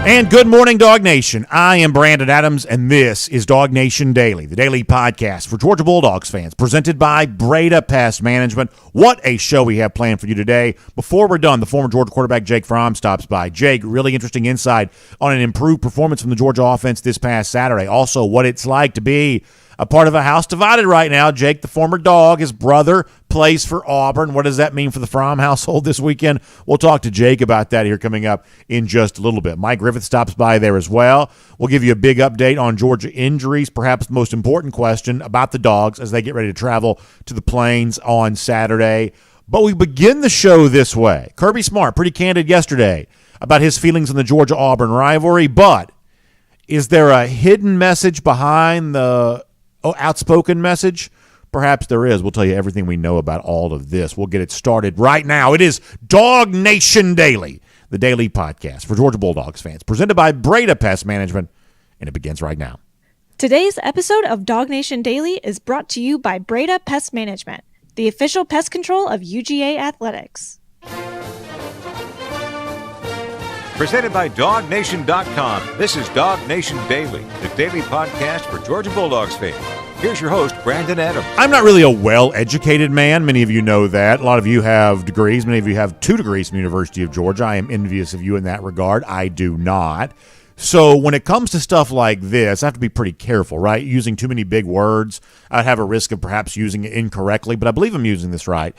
And good morning, Dog Nation. I am Brandon Adams, and this is DawgNation Daily, the daily podcast for Georgia Bulldogs fans, presented by Breda Pest Management. What a show we have planned for you today. Before we're done, the former Georgia quarterback Jake Fromm stops by. Jake, really interesting insight on an improved performance from the Georgia offense this past Saturday. Also, what it's like to be a part of a house divided right now. Jake, the former Dog, his brother plays for Auburn. What does that mean for the Fromm household this weekend? We'll talk to Jake about that here coming up in just a little bit. Mike Griffith stops by there as well. We'll give you a big update on Georgia injuries, perhaps the most important question about the Dogs as they get ready to travel to the Plains on Saturday. But we begin the show this way. Kirby Smart, pretty candid yesterday about his feelings on the Georgia-Auburn rivalry, but is there a hidden message behind the outspoken message? Perhaps there is. We'll tell you everything we know about all of this. We'll get it started right now. It is DawgNation Daily, the daily podcast for Georgia Bulldogs fans, presented by Breda Pest Management, and it begins right now. Today's episode of DawgNation Daily is brought to you by Breda Pest Management, the official pest control of UGA Athletics. Presented by DawgNation.com. This is DawgNation Daily, the daily podcast for Georgia Bulldogs fans. Here's your host, Brandon Adams. I'm not really a well-educated man. Many of you know that. A lot of you have degrees. Many of you have 2 degrees from the University of Georgia. I am envious of you in that regard. I do not. So when it comes to stuff like this, I have to be pretty careful, right? Using too many big words, I'd have a risk of perhaps using it incorrectly, but I believe I'm using this right.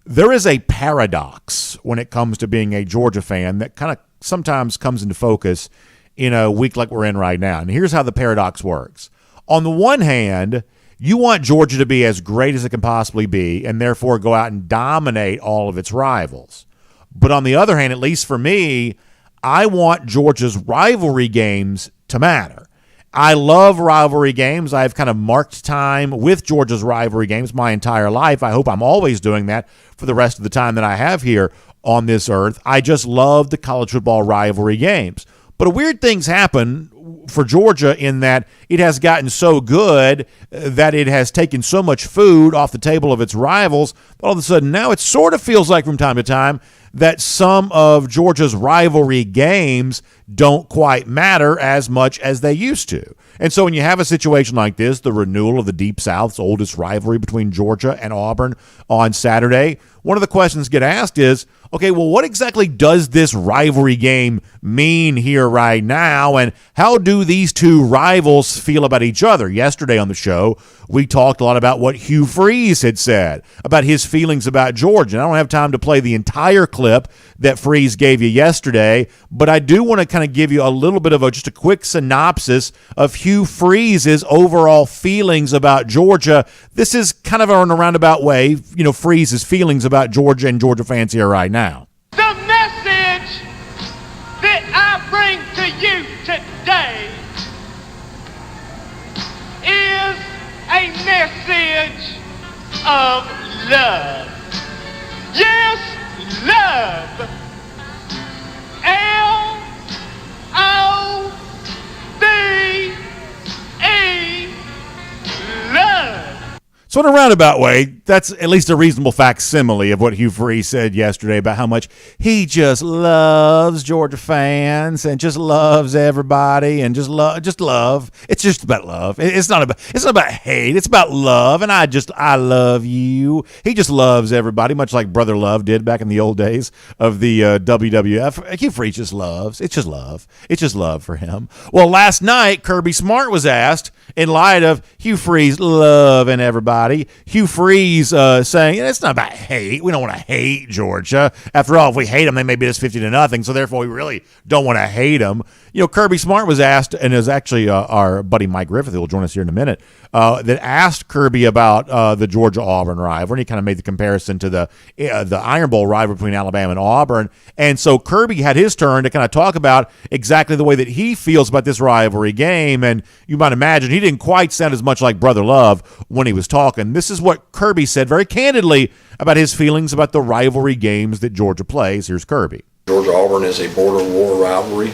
There is a paradox when it comes to being a Georgia fan that kind of sometimes comes into focus in a week like we're in right now. And here's how the paradox works. On the one hand, you want Georgia to be as great as it can possibly be and therefore go out and dominate all of its rivals. But on the other hand, at least for me, I want Georgia's rivalry games to matter. I love rivalry games. I've kind of marked time with Georgia's rivalry games my entire life. I hope I'm always doing that for the rest of the time that I have here on this earth. I just love the college football rivalry games. But weird things happen for Georgia in that it has gotten so good that it has taken so much food off the table of its rivals. All of a sudden now it sort of feels like from time to time that some of Georgia's rivalry games don't quite matter as much as they used to. And so when you have a situation like this, the renewal of the Deep South's oldest rivalry between Georgia and Auburn on Saturday, one of the questions get asked is, okay, well, what exactly does this rivalry game mean here right now, and how do these two rivals feel about each other? Yesterday on the show, we talked a lot about what Hugh Freeze had said about his feelings about Georgia. And I don't have time to play the entire clip that Freeze gave you yesterday, but I do want to kind of give you a little bit of just a quick synopsis of Hugh Freeze's overall feelings about Georgia. This is kind of in a roundabout way, Freeze's feelings about Georgia and Georgia fans here right now. The message that I bring to you today is a message of love. Yes, love. L-O-V-E, love. So in a roundabout way, that's at least a reasonable facsimile of what Hugh Freeze said yesterday about how much he just loves Georgia fans and just loves everybody and just love. It's just about love. It's not about hate. It's about love. And I love you. He just loves everybody, much like Brother Love did back in the old days of the WWF. Hugh Freeze just loves. It's just love. It's just love for him. Well, last night, Kirby Smart was asked, in light of Hugh Freeze loving everybody, Hugh Freeze saying, it's not about hate. We don't want to hate Georgia. After all, if we hate them, they may beat us 50-0. So therefore, we really don't want to hate them. Kirby Smart was asked, and it was actually our buddy Mike Griffith, who will join us here in a minute, that asked Kirby about the Georgia-Auburn rivalry. And he kind of made the comparison to the Iron Bowl rivalry between Alabama and Auburn. And so Kirby had his turn to kind of talk about exactly the way that he feels about this rivalry game. And you might imagine he didn't quite sound as much like Brother Love when he was talking. This is what Kirby said very candidly about his feelings about the rivalry games that Georgia plays. Here's Kirby. Georgia-Auburn is a border war rivalry.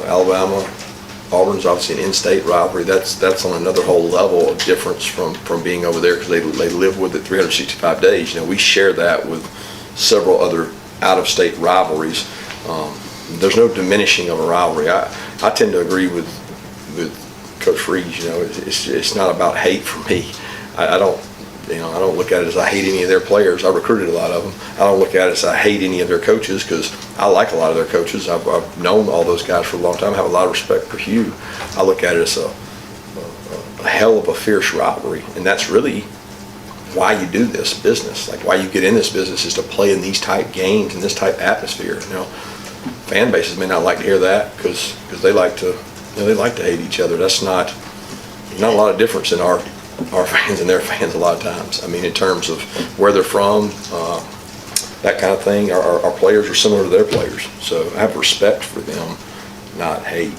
Alabama-Auburn's obviously an in-state rivalry. That's on another whole level of difference from being over there because they live with it 365 days. We share that with several other out-of-state rivalries. There's no diminishing of a rivalry. I tend to agree with Coach Freeze. You know, it's not about hate for me. I don't look at it as I hate any of their players. I recruited a lot of them. I don't look at it as I hate any of their coaches, because I like a lot of their coaches. I've known all those guys for a long time. I have a lot of respect for Hugh. I look at it as a hell of a fierce rivalry, and that's really why you do this business. Like, why you get in this business is to play in these type games and this type atmosphere. You know, fan bases may not like to hear that because they like to hate each other. There's not a lot of difference in our fans and their fans a lot of times. I mean, in terms of where they're from, that kind of thing. Our players are similar to their players, so I have respect for them, not hate.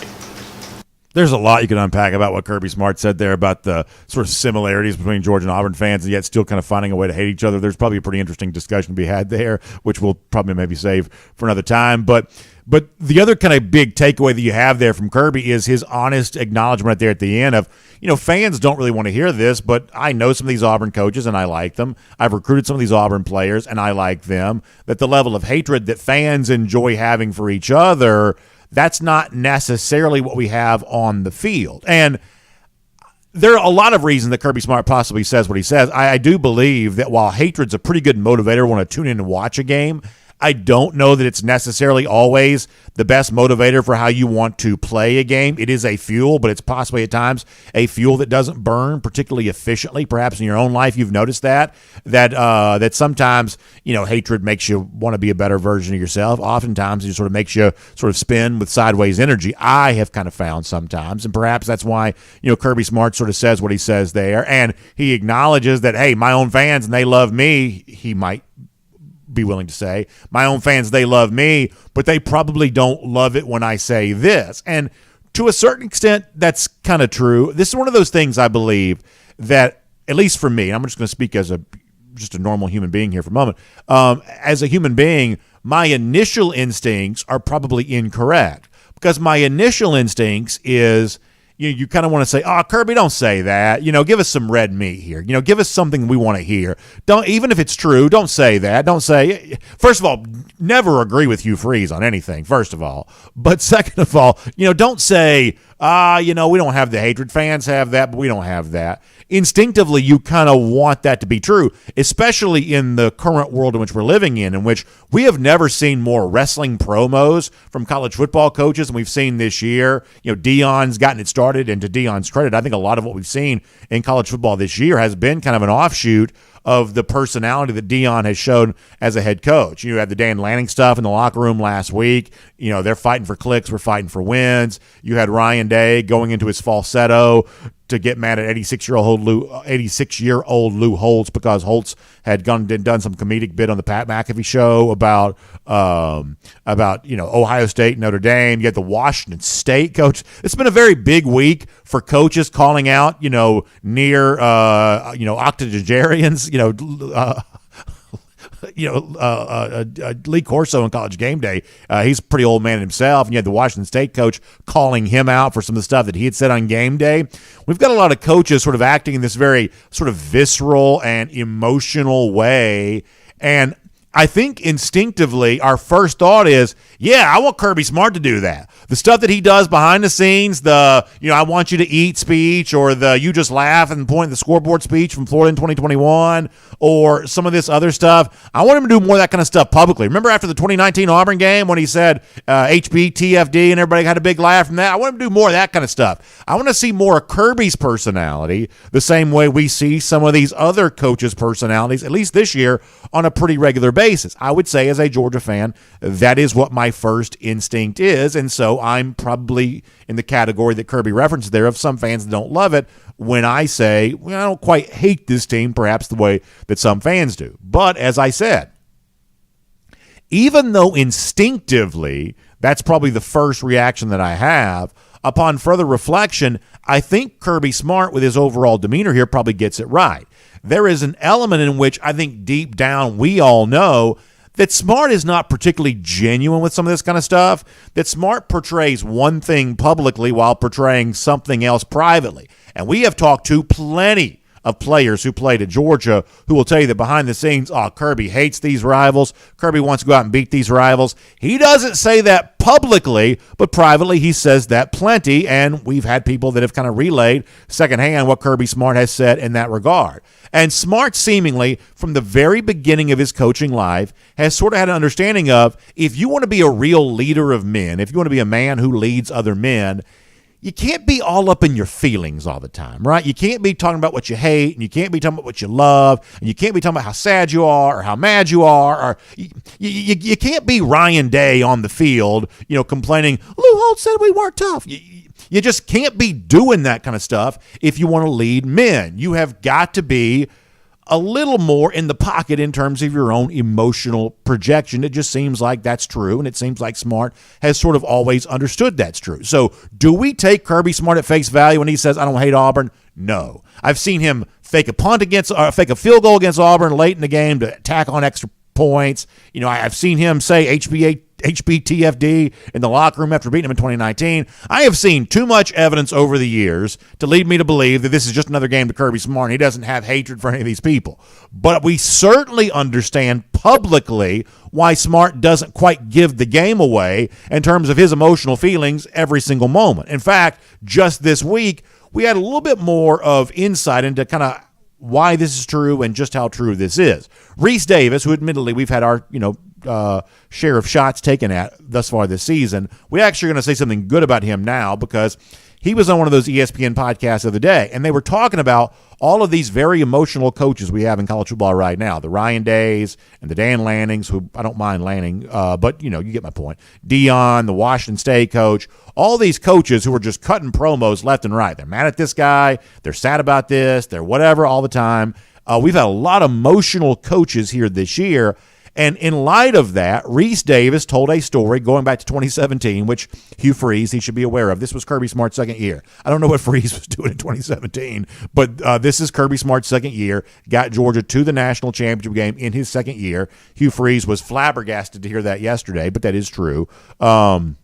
There's a lot you can unpack about what Kirby Smart said there about the sort of similarities between Georgia and Auburn fans, and yet still kind of finding a way to hate each other. There's probably a pretty interesting discussion to be had there, which we'll probably maybe save for another time. But the other kind of big takeaway that you have there from Kirby is his honest acknowledgement there at the end of, you know, fans don't really want to hear this, but I know some of these Auburn coaches and I like them. I've recruited some of these Auburn players and I like them. That the level of hatred that fans enjoy having for each other, that's not necessarily what we have on the field. And there are a lot of reasons that Kirby Smart possibly says what he says. I do believe that while hatred's a pretty good motivator when I tune in and watch a game, I don't know that it's necessarily always the best motivator for how you want to play a game. It is a fuel, but it's possibly at times a fuel that doesn't burn particularly efficiently. Perhaps in your own life you've noticed that sometimes, you know, hatred makes you want to be a better version of yourself. Oftentimes it sort of makes you sort of spin with sideways energy. I have kind of found sometimes, and perhaps that's why, you know, Kirby Smart sort of says what he says there, and he acknowledges that, hey, my own fans and they love me. He might be willing to say, my own fans, they love me, but they probably don't love it when I say this. And to a certain extent, that's kind of true. This is one of those things I believe that, at least for me, and I'm just going to speak as just a normal human being here for a moment. As a human being, my initial instincts are probably incorrect, because my initial instincts is, you kind of want to say, oh, Kirby, don't say that. You know, give us some red meat here. You know, give us something we want to hear. Don't, even if it's true, don't say that. Don't say, first of all, never agree with Hugh Freeze on anything, first of all. But second of all, you know, don't say, you know, we don't have the hatred. Fans have that, but we don't have that. Instinctively, you kind of want that to be true, especially in the current world in which we're living in which we have never seen more wrestling promos from college football coaches than we've seen this year. You know, Deion's gotten it started, and to Deion's credit, I think a lot of what we've seen in college football this year has been kind of an offshoot of the personality that Deion has shown as a head coach. You had the Dan Lanning stuff in the locker room last week. You know, they're fighting for clicks, we're fighting for wins. You had Ryan Day going into his falsetto to get mad at 86-year-old Lou Holtz because Holtz had done some comedic bit on the Pat McAfee show about you know, Ohio State, Notre Dame. You had the Washington State coach. It's been a very big week for coaches calling out, you know, near octogenarians, Lee Corso in College Game Day. He's a pretty old man himself, and you had the Washington State coach calling him out for some of the stuff that he had said on game day. We've got a lot of coaches sort of acting in this very sort of visceral and emotional way, and I think instinctively our first thought is, yeah, I want Kirby Smart to do that. The stuff that he does behind the scenes, the, you know, I want you to eat speech, or the you just laugh and point at the scoreboard speech from Florida in 2021, or some of this other stuff. I want him to do more of that kind of stuff publicly. Remember after the 2019 Auburn game when he said HBTFD and everybody had a big laugh from that? I want him to do more of that kind of stuff. I want to see more of Kirby's personality the same way we see some of these other coaches' personalities, at least this year, on a pretty regular basis. I would say as a Georgia fan, that is what my first instinct is, and so I'm probably in the category that Kirby referenced there of some fans that don't love it when I say, well, I don't quite hate this team perhaps the way that some fans do. But as I said, even though instinctively that's probably the first reaction that I have, upon further reflection, I think Kirby Smart with his overall demeanor here probably gets it right. There is an element in which I think deep down we all know that Smart is not particularly genuine with some of this kind of stuff, that Smart portrays one thing publicly while portraying something else privately. And we have talked to plenty of players who played at Georgia who will tell you that behind the scenes, Kirby hates these rivals. Kirby wants to go out and beat these rivals. He doesn't say that publicly, but privately he says that plenty, and we've had people that have kind of relayed secondhand what Kirby Smart has said in that regard. And Smart seemingly, from the very beginning of his coaching life, has sort of had an understanding of if you want to be a real leader of men, if you want to be a man who leads other men, you can't be all up in your feelings all the time, right? You can't be talking about what you hate, and you can't be talking about what you love, and you can't be talking about how sad you are or how mad you are, or you can't be Ryan Day on the field, complaining, Lou Holtz said we weren't tough. You just can't be doing that kind of stuff if you want to lead men. You have got to be a little more in the pocket in terms of your own emotional projection. It just seems like that's true, and it seems like Smart has sort of always understood that's true. So do we take Kirby Smart at face value when he says, I don't hate Auburn? No. I've seen him fake a field goal against Auburn late in the game to tack on extra points. I've seen him say HBTFD in the locker room after beating him in 2019. I have seen too much evidence over the years to lead me to believe that this is just another game to Kirby Smart and he doesn't have hatred for any of these people. But we certainly understand publicly why Smart doesn't quite give the game away in terms of his emotional feelings every single moment. In fact, just this week, we had a little bit more of insight into kind of why this is true and just how true this is. Reese Davis, who admittedly we've had our share of shots taken at thus far this season, we're actually going to say something good about him now because he was on one of those ESPN podcasts the other day, and they were talking about all of these very emotional coaches we have in college football right now, the Ryan Days and the Dan Lannings, who I don't mind Lanning, but you get my point. Dion, the Washington State coach, all these coaches who are just cutting promos left and right. They're mad at this guy. They're sad about this. They're whatever all the time. We've had a lot of emotional coaches here this year. And in light of that, Reese Davis told a story going back to 2017, which Hugh Freeze, he should be aware of. This was Kirby Smart's second year. I don't know what Freeze was doing in 2017, but this is Kirby Smart's second year. Got Georgia to the national championship game in his second year. Hugh Freeze was flabbergasted to hear that yesterday, but that is true. And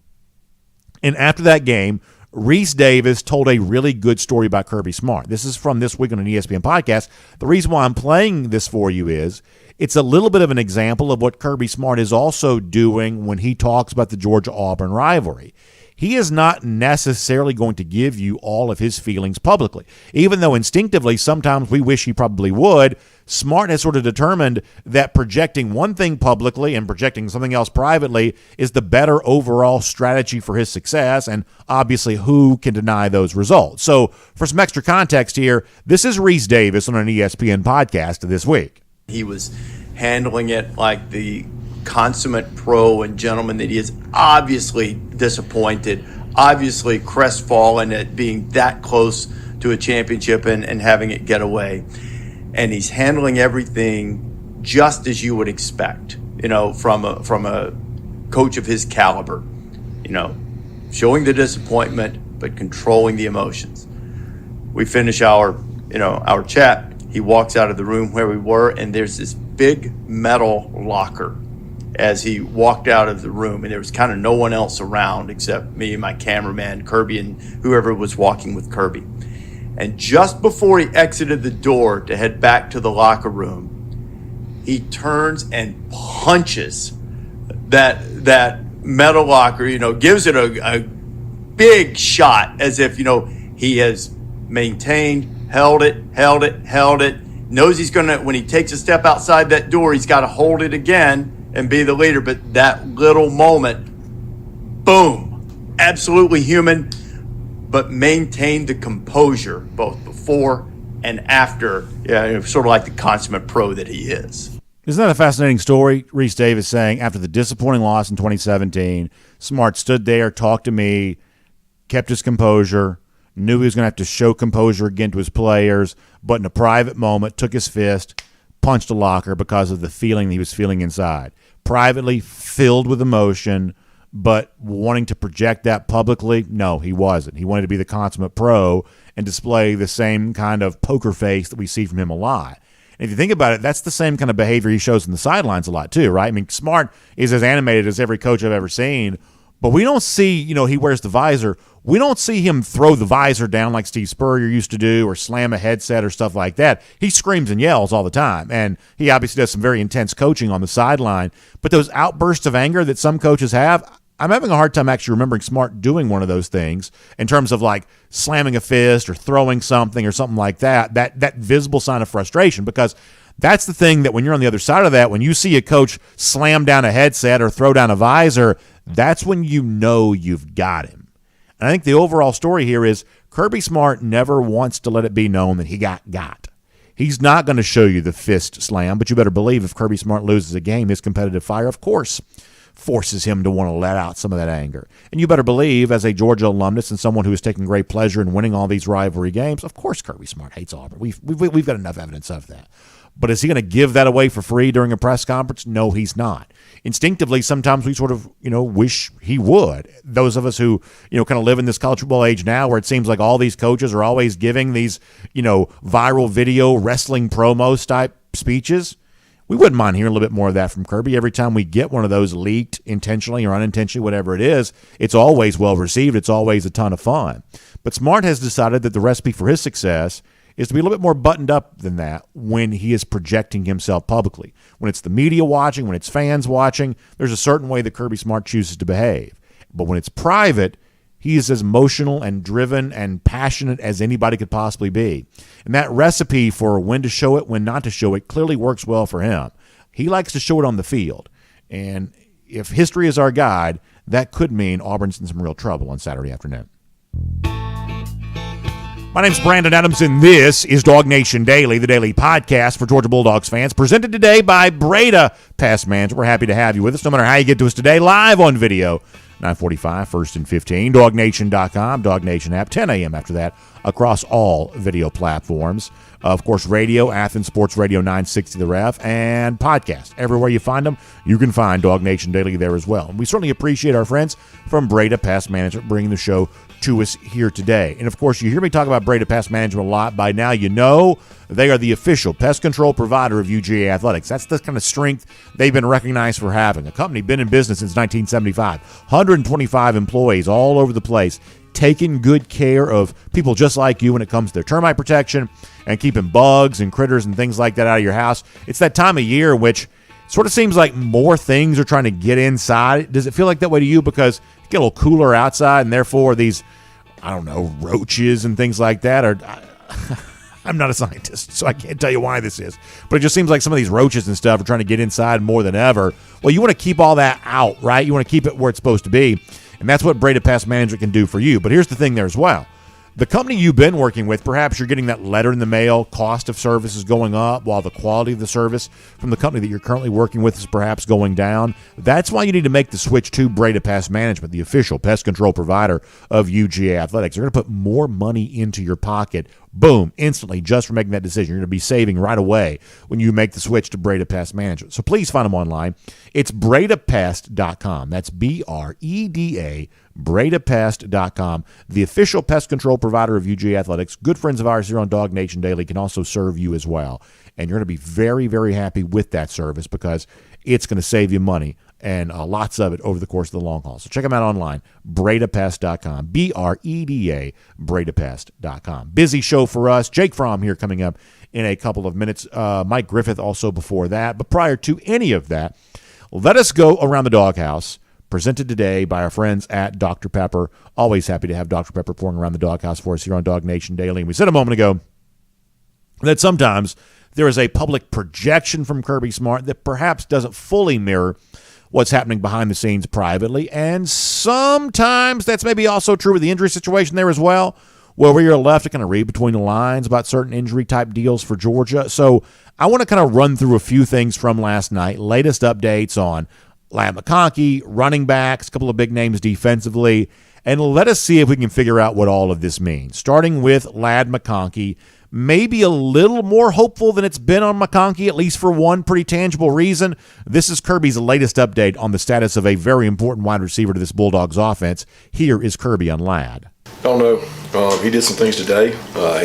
after that game, Reese Davis told a really good story about Kirby Smart. This is from this week on an ESPN podcast. The reason why I'm playing this for you is it's a little bit of an example of what Kirby Smart is also doing when he talks about the Georgia-Auburn rivalry. He is not necessarily going to give you all of his feelings publicly. Even though instinctively sometimes we wish he probably would, Smart has sort of determined that projecting one thing publicly and projecting something else privately is the better overall strategy for his success, and obviously who can deny those results? So for some extra context here, this is Reese Davis on an ESPN podcast this week. He was handling it like the consummate pro and gentleman that he is, obviously disappointed, obviously crestfallen at being that close to a championship and having it get away. And he's handling everything just as you would expect, from a coach of his caliber, showing the disappointment, but controlling the emotions. We finish our chat. He walks out of the room where we were, and there's this big metal locker as he walked out of the room, and there was kind of no one else around except me and my cameraman, Kirby, and whoever was walking with Kirby. And just before he exited the door to head back to the locker room, he turns and punches that metal locker, gives it a big shot as if, he has maintained, held it, knows he's going to, when he takes a step outside that door, he's got to hold it again and be the leader. But that little moment, boom, absolutely human, but maintained the composure both before and after, sort of like the consummate pro that he is. Isn't that a fascinating story? Reese Davis saying after the disappointing loss in 2017, Smart stood there, talked to me, kept his composure, knew he was going to have to show composure again to his players, but in a private moment took his fist, punched a locker because of the feeling he was feeling inside. Privately filled with emotion, but wanting to project that publicly, no, he wasn't. He wanted to be the consummate pro and display the same kind of poker face that we see from him a lot. And if you think about it, that's the same kind of behavior he shows in the sidelines a lot too, right? I mean, Smart is as animated as every coach I've ever seen, but we don't see, he wears the visor. we don't see him throw the visor down like Steve Spurrier used to do or slam a headset or stuff like that. He screams and yells all the time, and he obviously does some very intense coaching on the sideline. But those outbursts of anger that some coaches have, I'm having a hard time actually remembering Smart doing one of those things in terms of like slamming a fist or throwing something or something like that, that visible sign of frustration, because that's the thing that when you're on the other side of that, when you see a coach slam down a headset or throw down a visor, that's when you know you've got him. And I think the overall story here is Kirby Smart never wants to let it be known that he got. He's not going to show you the fist slam, but you better believe if Kirby Smart loses a game, his competitive fire, of course, forces him to want to let out some of that anger. And you better believe, as a Georgia alumnus and someone who is taking great pleasure in winning all these rivalry games, of course Kirby Smart hates Auburn. We've got enough evidence of that. But is he going to give that away for free during a press conference? No, he's not. Instinctively, sometimes we sort of, wish he would. Those of us who, kind of live in this college football age now where it seems like all these coaches are always giving these, viral video wrestling promos type speeches. We wouldn't mind hearing a little bit more of that from Kirby. Every time we get one of those leaked, intentionally or unintentionally, whatever it is, it's always well received. It's always a ton of fun. But Smart has decided that the recipe for his success is to be a little bit more buttoned up than that when he is projecting himself publicly. When it's the media watching, when it's fans watching, there's a certain way that Kirby Smart chooses to behave. But when it's private, he is as emotional and driven and passionate as anybody could possibly be. And that recipe for when to show it, when not to show it, clearly works well for him. He likes to show it on the field. And if history is our guide, that could mean Auburn's in some real trouble on Saturday afternoon. My name's Brandon Adams, and this is DawgNation Daily, the daily podcast for Georgia Bulldogs fans, presented today by Breda Pest Management. We're happy to have you with us, no matter how you get to us today, live on video, 9:45, 1st and 15, DawgNation.com, DawgNation app, 10 a.m. after that, across all video platforms. Of course, radio, Athens Sports Radio 960 The Ref, and podcast. Everywhere you find them, you can find DawgNation Daily there as well. And we certainly appreciate our friends from Breda Pest Management bringing the show to us here today. And of course, you hear me talk about Breda Pest Management a lot. By now, you know they are the official pest control provider of UGA Athletics. That's the kind of strength they've been recognized for having. A company been in business since 1975, 125 employees all over the place, taking good care of people just like you when it comes to their termite protection and keeping bugs and critters and things like that out of your house. It's that time of year in which it sort of seems like more things are trying to get inside. Does it feel like that way to you? Because you get a little cooler outside, and therefore these, roaches and things like that are... I'm not a scientist, so I can't tell you why this is. But it just seems like some of these roaches and stuff are trying to get inside more than ever. Well, you want to keep all that out, right? You want to keep it where it's supposed to be. And that's what Breda Pest Management can do for you. But here's the thing there as well. The company you've been working with, perhaps you're getting that letter in the mail, cost of service is going up while the quality of the service from the company that you're currently working with is perhaps going down. That's why you need to make the switch to Breda Pest Management, the official pest control provider of UGA Athletics. They're going to put more money into your pocket, boom, instantly, just for making that decision. You're going to be saving right away when you make the switch to Breda Pest Management. So please find them online. It's BredaPest.com. That's BREDA, BredaPest.com, the official pest control provider of UGA Athletics. Good friends of ours here on DawgNation Daily can also serve you as well. And you're going to be very, very happy with that service because it's going to save you money and lots of it over the course of the long haul. So check them out online, BredaPest.com, BREDA, BredaPest.com. Busy show for us. Jake Fromm here coming up in a couple of minutes. Mike Griffith also before that. But prior to any of that, let us go around the doghouse, presented today by our friends at Dr. Pepper. Always happy to have Dr. Pepper pouring around the doghouse for us here on DawgNation Daily. And we said a moment ago that sometimes there is a public projection from Kirby Smart that perhaps doesn't fully mirror what's happening behind the scenes privately. And sometimes that's maybe also true with the injury situation there as well, where we are left to kind of read between the lines about certain injury type deals for Georgia. So I want to kind of run through a few things from last night, latest updates on Ladd McConkey, running backs, a couple of big names defensively, and let us see if we can figure out what all of this means. Starting with Ladd McConkey, maybe a little more hopeful than it's been on McConkey, at least for one pretty tangible reason. This is Kirby's latest update on the status of a very important wide receiver to this Bulldogs offense. Here is Kirby on Ladd. Don't know. He did some things today.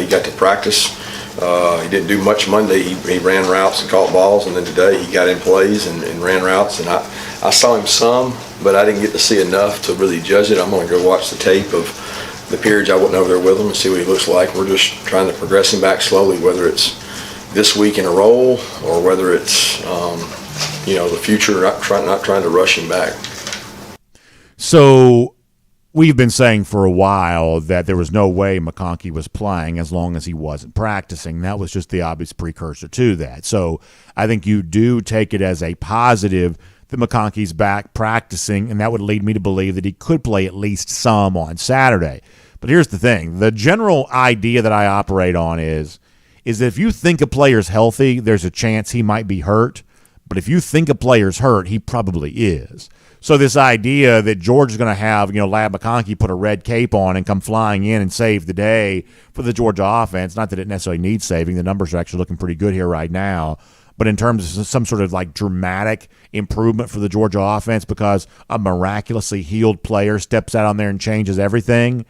He got to practice. He didn't do much Monday. He ran routes and caught balls, and then today he got in plays and ran routes. And I saw him some, but I didn't get to see enough to really judge it. I'm going to go watch the tape of the periods I wasn't over there with him and see what he looks like. We're just trying to progress him back slowly, whether it's this week in a role or whether it's the future. Not trying to rush him back. So we've been saying for a while that there was no way McConkey was playing as long as he wasn't practicing. That was just the obvious precursor to that. So I think you do take it as a positive that McConkey's back practicing, and that would lead me to believe that he could play at least some on Saturday. But here's the thing. The general idea that I operate on is that if you think a player's healthy, there's a chance he might be hurt. But if you think a player's hurt, he probably is. So this idea that Georgia's going to have, Ladd McConkey put a red cape on and come flying in and save the day for the Georgia offense, not that it necessarily needs saving. The numbers are actually looking pretty good here right now. But in terms of some sort of like dramatic improvement for the Georgia offense because a miraculously healed player steps out on there and changes everything,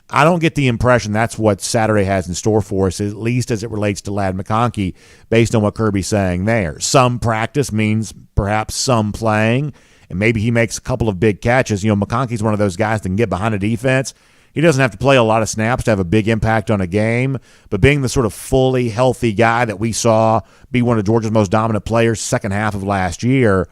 I don't get the impression that's what Saturday has in store for us, at least as it relates to Ladd McConkey, based on what Kirby's saying there. Some practice means perhaps some playing, and maybe he makes a couple of big catches. McConkey's one of those guys that can get behind a defense. He doesn't have to play a lot of snaps to have a big impact on a game, but being the sort of fully healthy guy that we saw be one of Georgia's most dominant players second half of last year,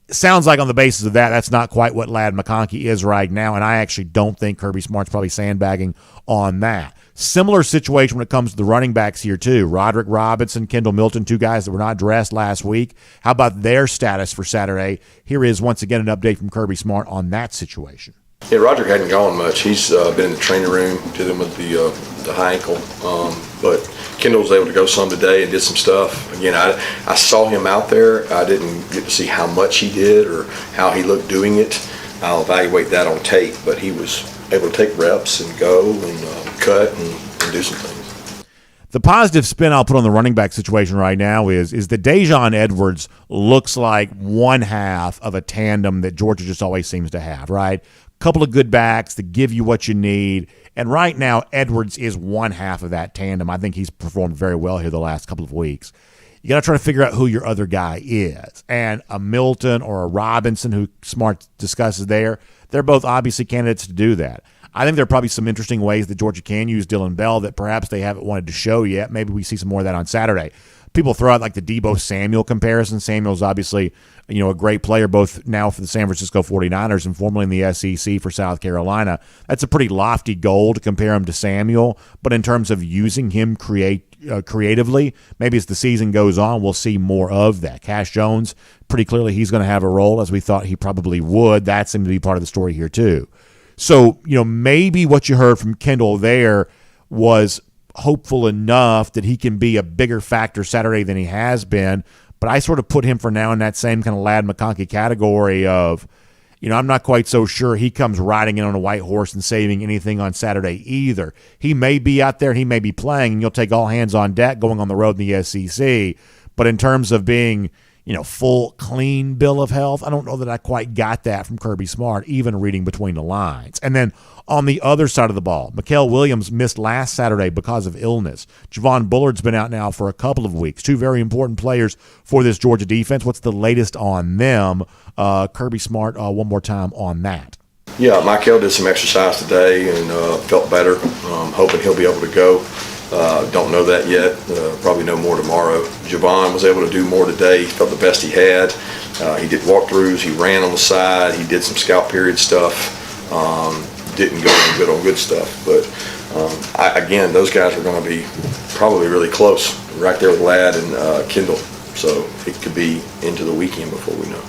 sounds like on the basis of that, that's not quite what Ladd McConkey is right now, and I actually don't think Kirby Smart's probably sandbagging on that. Similar situation when it comes to the running backs here, too. Roderick Robinson, Kendall Milton, two guys that were not dressed last week. How about their status for Saturday? Here is, once again, an update from Kirby Smart on that situation. Yeah, Roderick hadn't gone much. He's been in the training room dealing with the high ankle. But Kendall was able to go some today and did some stuff. Again, I saw him out there. I didn't get to see how much he did or how he looked doing it. I'll evaluate that on tape. But he was able to take reps and go and cut and do some things. The positive spin I'll put on the running back situation right now is that Dajon Edwards looks like one half of a tandem that Georgia just always seems to have, right? Couple of good backs that give you what you need. And right now, Edwards is one half of that tandem. I think he's performed very well here the last couple of weeks. You got to try to figure out who your other guy is. And a Milton or a Robinson, who Smart discusses there, they're both obviously candidates to do that. I think there are probably some interesting ways that Georgia can use Dylan Bell that perhaps they haven't wanted to show yet. Maybe we see some more of that on Saturday. People throw out like the Deebo Samuel comparison. Samuel's obviously, a great player both now for the San Francisco 49ers and formerly in the SEC for South Carolina. That's a pretty lofty goal to compare him to Samuel, but in terms of using him creatively, maybe as the season goes on, we'll see more of that. Cash Jones, pretty clearly he's going to have a role as we thought he probably would. That seemed to be part of the story here too. So, maybe what you heard from Kendall there was hopeful enough that he can be a bigger factor Saturday than he has been. But I sort of put him for now in that same kind of Ladd McConkey category of, I'm not quite so sure he comes riding in on a white horse and saving anything on Saturday either. He may be out there, he may be playing, and you'll take all hands on deck going on the road in the SEC. But in terms of being, full, clean bill of health, I don't know that I quite got that from Kirby Smart, even reading between the lines. And then on the other side of the ball, Mikael Williams missed last Saturday because of illness. Javon Bullard's been out now for a couple of weeks. Two very important players for this Georgia defense. What's the latest on them? Kirby Smart, one more time on that. Yeah, Mikael did some exercise today and felt better. Hoping he'll be able to go. Don't know that yet. Probably know more tomorrow. Javon was able to do more today. He felt the best he had. He did walkthroughs. He ran on the side. He did some scout period stuff. Didn't go in good on good stuff. But again, those guys are going to be probably really close, right there with Ladd and Kendall. So it could be into the weekend before we know.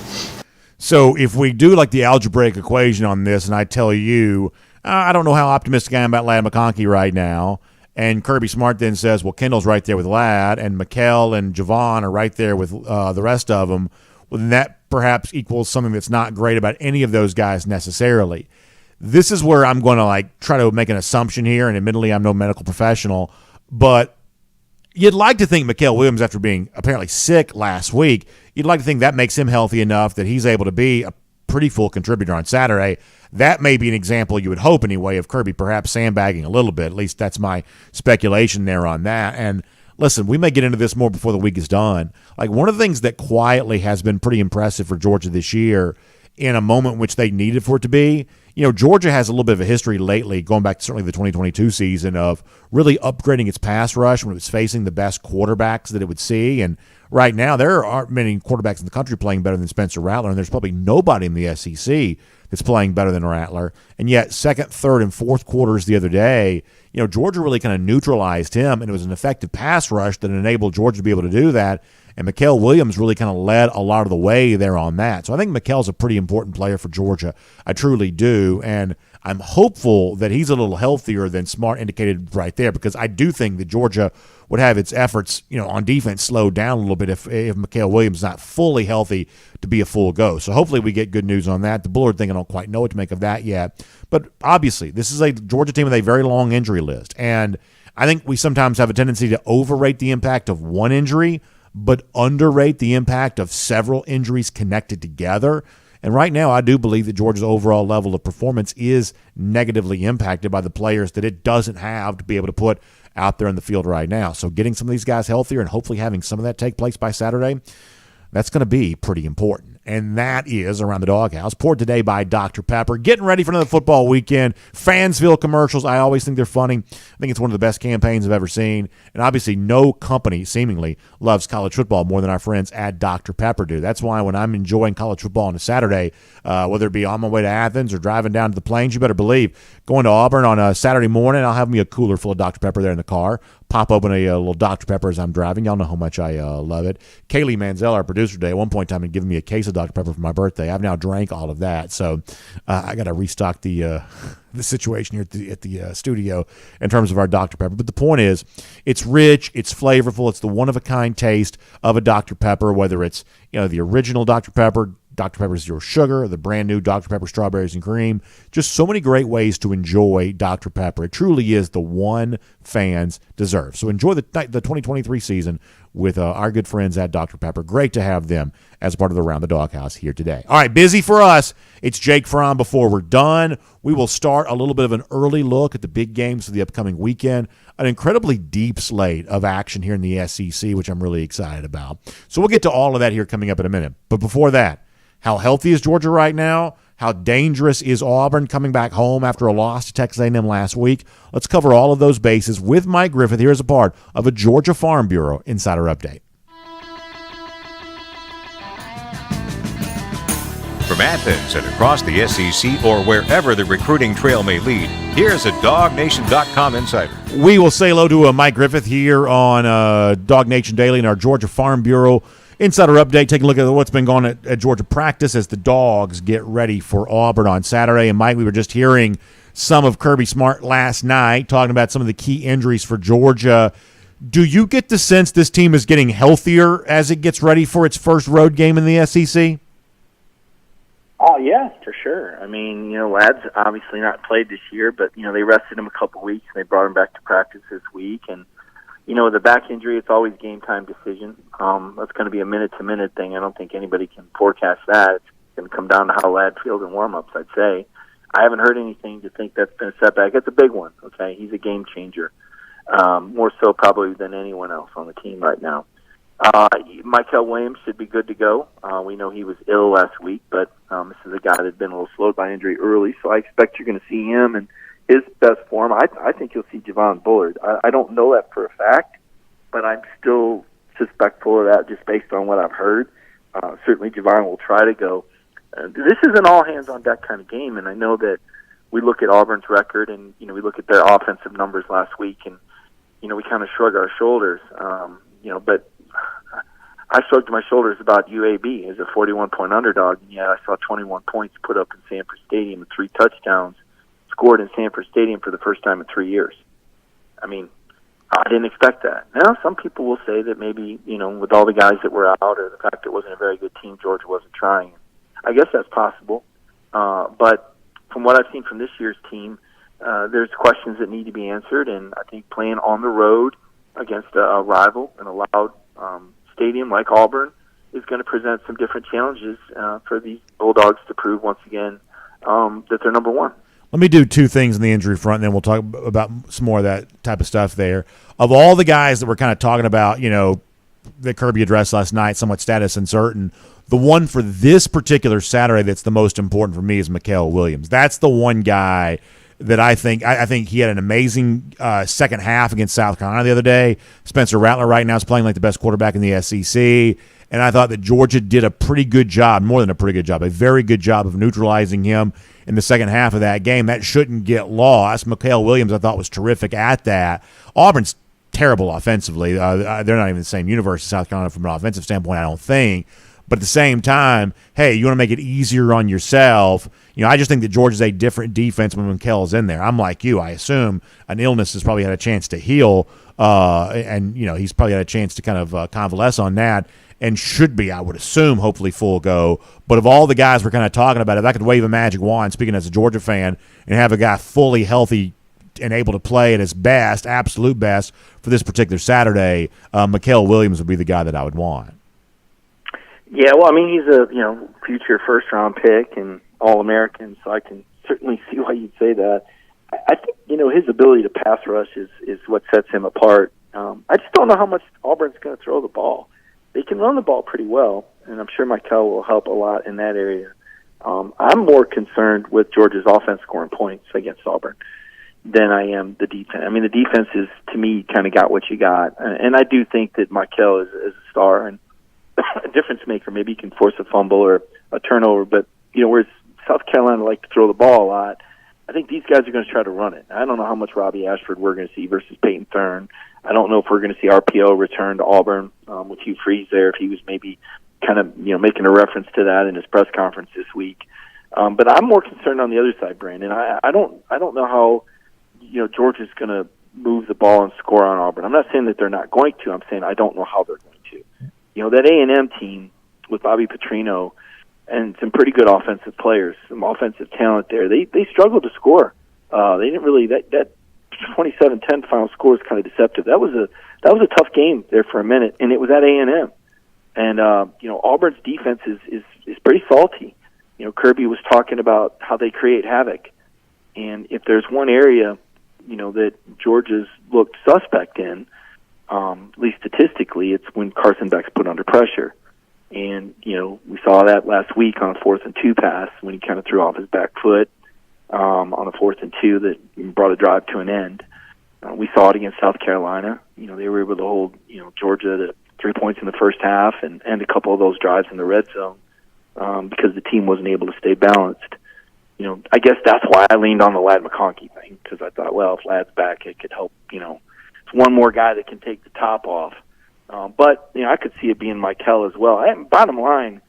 So if we do like the algebraic equation on this, and I tell you, I don't know how optimistic I am about Ladd McConkey right now, and Kirby Smart then says, well, Kendall's right there with Ladd, and Mikael and Javon are right there with the rest of them, well, then that perhaps equals something that's not great about any of those guys necessarily. This is where I'm going to try to make an assumption here, and admittedly I'm no medical professional, but you'd like to think Mikael Williams, after being apparently sick last week, you'd like to think that makes him healthy enough that he's able to be a pretty full contributor on Saturday. That may be an example, you would hope anyway, of Kirby perhaps sandbagging a little bit. At least that's my speculation there on that. And listen, we may get into this more before the week is done. One of the things that quietly has been pretty impressive for Georgia this year, in a moment in which they needed for it to be, Georgia has a little bit of a history lately, going back to certainly the 2022 season, of really upgrading its pass rush when it was facing the best quarterbacks that it would see. And right now, there aren't many quarterbacks in the country playing better than Spencer Rattler, and there's probably nobody in the SEC that's playing better than Rattler. And yet, second, third, and fourth quarters the other day, Georgia really kind of neutralized him, and it was an effective pass rush that enabled Georgia to be able to do that. And Mikael Williams really kind of led a lot of the way there on that. So I think Mikael's a pretty important player for Georgia. I truly do. And I'm hopeful that he's a little healthier than Smart indicated right there, because I do think that Georgia would have its efforts, on defense slowed down a little bit if Mikael Williams is not fully healthy to be a full go. So hopefully we get good news on that. The Bullard thing, I don't quite know what to make of that yet. But obviously, this is a Georgia team with a very long injury list. And I think we sometimes have a tendency to overrate the impact of one injury, but underrate the impact of several injuries connected together. And right now, I do believe that Georgia's overall level of performance is negatively impacted by the players that it doesn't have to be able to put out there in the field right now. So getting some of these guys healthier and hopefully having some of that take place by Saturday, that's going to be pretty important. And that is Around the Doghouse, poured today by Dr. Pepper. Getting ready for another football weekend. Fansville commercials, I always think they're funny. I think it's one of the best campaigns I've ever seen. And obviously no company, seemingly, loves college football more than our friends at Dr. Pepper do. That's why when I'm enjoying college football on a Saturday, whether it be on my way to Athens or driving down to the Plains, you better believe, going to Auburn on a Saturday morning, I'll have me a cooler full of Dr. Pepper there in the car. Pop open a little Dr. Pepper as I'm driving. Y'all know how much I love it. Kaylee Manziel, our producer today, at one point in time had given me a case of Dr. Pepper for my birthday. I've now drank all of that, so I got to restock the situation here at the studio in terms of our Dr. Pepper. But the point is, it's rich, it's flavorful, it's the one-of-a-kind taste of a Dr. Pepper, whether it's the original Dr. Pepper, Dr. Pepper Zero Sugar, the brand new Dr. Pepper Strawberries and Cream. Just so many great ways to enjoy Dr. Pepper. It truly is the one fans deserve. So enjoy the 2023 season with our good friends at Dr. Pepper. Great to have them as part of the Around the Doghouse here today. All right, busy for us. It's Jake Fromm. Before we're done, we will start a little bit of an early look at the big games for the upcoming weekend. An incredibly deep slate of action here in the SEC, which I'm really excited about. So we'll get to all of that here coming up in a minute. But before that, how healthy is Georgia right now? How dangerous is Auburn coming back home after a loss to Texas A&M last week? Let's cover all of those bases with Mike Griffith here as a part of a Georgia Farm Bureau Insider Update. From Athens and across the SEC or wherever the recruiting trail may lead, here's a DawgNation.com insider. We will say hello to Mike Griffith here on DawgNation Daily in our Georgia Farm Bureau Insider Update, taking a look at what's been going on at Georgia practice as the Dogs get ready for Auburn on Saturday. And, Mike, we were just hearing some of Kirby Smart last night talking about some of the key injuries for Georgia. Do you get the sense this team is getting healthier as it gets ready for its first road game in the SEC? Oh, yeah, for sure. I mean, Lad's obviously not played this year, but, they rested him a couple weeks, and they brought him back to practice this week. And, with a back injury, it's always game time decision. That's going to be a minute-to-minute thing. I don't think anybody can forecast that. It's going to come down to how Lad feels in warm-ups, I'd say. I haven't heard anything to think that's been a setback. It's a big one, okay? He's a game changer, more so probably than anyone else on the team right now. Mikael Williams should be good to go. We know he was ill last week, but this is a guy that had been a little slowed by injury early, so I expect you're going to see him and his best form. I think you'll see Javon Bullard. I don't know that for a fact, but I'm still suspectful of that just based on what I've heard. Certainly Javon will try to go. This is an all-hands-on-deck kind of game, and I know that we look at Auburn's record and, we look at their offensive numbers last week and, we kind of shrug our shoulders, but I shrugged my shoulders about UAB as a 41-point underdog, and yet I saw 21 points put up in Sanford Stadium and 3 touchdowns scored in Sanford Stadium for the first time in 3 years. I mean, I didn't expect that. Now, some people will say that maybe, with all the guys that were out or the fact it wasn't a very good team, Georgia wasn't trying. I guess that's possible. But from what I've seen from this year's team, there's questions that need to be answered, and I think playing on the road against a rival in a loud stadium like Auburn is going to present some different challenges for these Bulldogs to prove once again that they're number one. Let me do 2 things in the injury front, and then we'll talk about some more of that type of stuff there. Of all the guys that we're kind of talking about, that Kirby addressed last night, somewhat status uncertain, The one for this particular Saturday that's the most important for me is Mikael Williams. That's the one guy that I think he had an amazing second half against South Carolina the other day. Spencer Rattler right now is playing like the best quarterback in the SEC, and I thought that Georgia did a pretty good job, more than a pretty good job, a very good job of neutralizing him in the second half of that game. That shouldn't get lost. Mikael Williams I thought was terrific at that. Auburn's terrible offensively. They're not even the same universe as South Carolina from an offensive standpoint, I don't think. But at the same time, hey, you want to make it easier on yourself. I just think that Georgia's a different defense when Mikael's in there. I'm like you. I assume an illness has probably had a chance to heal, and he's probably had a chance to kind of convalesce on that, and should be, I would assume, hopefully full go. But of all the guys we're kind of talking about, if I could wave a magic wand, speaking as a Georgia fan, and have a guy fully healthy and able to play at his best, absolute best, for this particular Saturday, Mikael Williams would be the guy that I would want. Yeah, well, I mean, he's a future first-round pick and All-American, so I can certainly see why you'd say that. I think his ability to pass rush is what sets him apart. I just don't know how much Auburn's going to throw the ball. They can run the ball pretty well, and I'm sure Mikael will help a lot in that area. I'm more concerned with Georgia's offense scoring points against Auburn than I am the defense. I mean, the defense is, to me, kind of got what you got, and I do think that Mikael is a star and a difference maker. Maybe he can force a fumble or a turnover, but whereas South Carolina like to throw the ball a lot, I think these guys are going to try to run it. I don't know how much Robbie Ashford we're going to see versus Peyton Thurn. I don't know if we're going to see RPO return to Auburn with Hugh Freeze there, if he was maybe kind of making a reference to that in his press conference this week. But I'm more concerned on the other side, Brandon. I don't know how Georgia's going to move the ball and score on Auburn. I'm not saying that they're not going to. I'm saying I don't know how they're going to. That A&M team with Bobby Petrino and some pretty good offensive players, some offensive talent there, they struggled to score. They didn't really that 27-10 final score is kind of deceptive. That was a tough game there for a minute, and it was at A&M. And Auburn's defense is pretty salty. Kirby was talking about how they create havoc, and if there's one area that Georgia's looked suspect in, at least statistically, it's when Carson Beck's put under pressure. And, we saw that last week on a 4th and 2 pass when he kind of threw off his back foot on a 4th and 2 that brought a drive to an end. We saw it against South Carolina. They were able to hold, Georgia to 3 points in the first half and a couple of those drives in the red zone because the team wasn't able to stay balanced. I guess that's why I leaned on the Ladd McConkey thing, because I thought, well, if Ladd's back, it could help, it's one more guy that can take the top off. But I could see it being Mikael as well. Bottom line,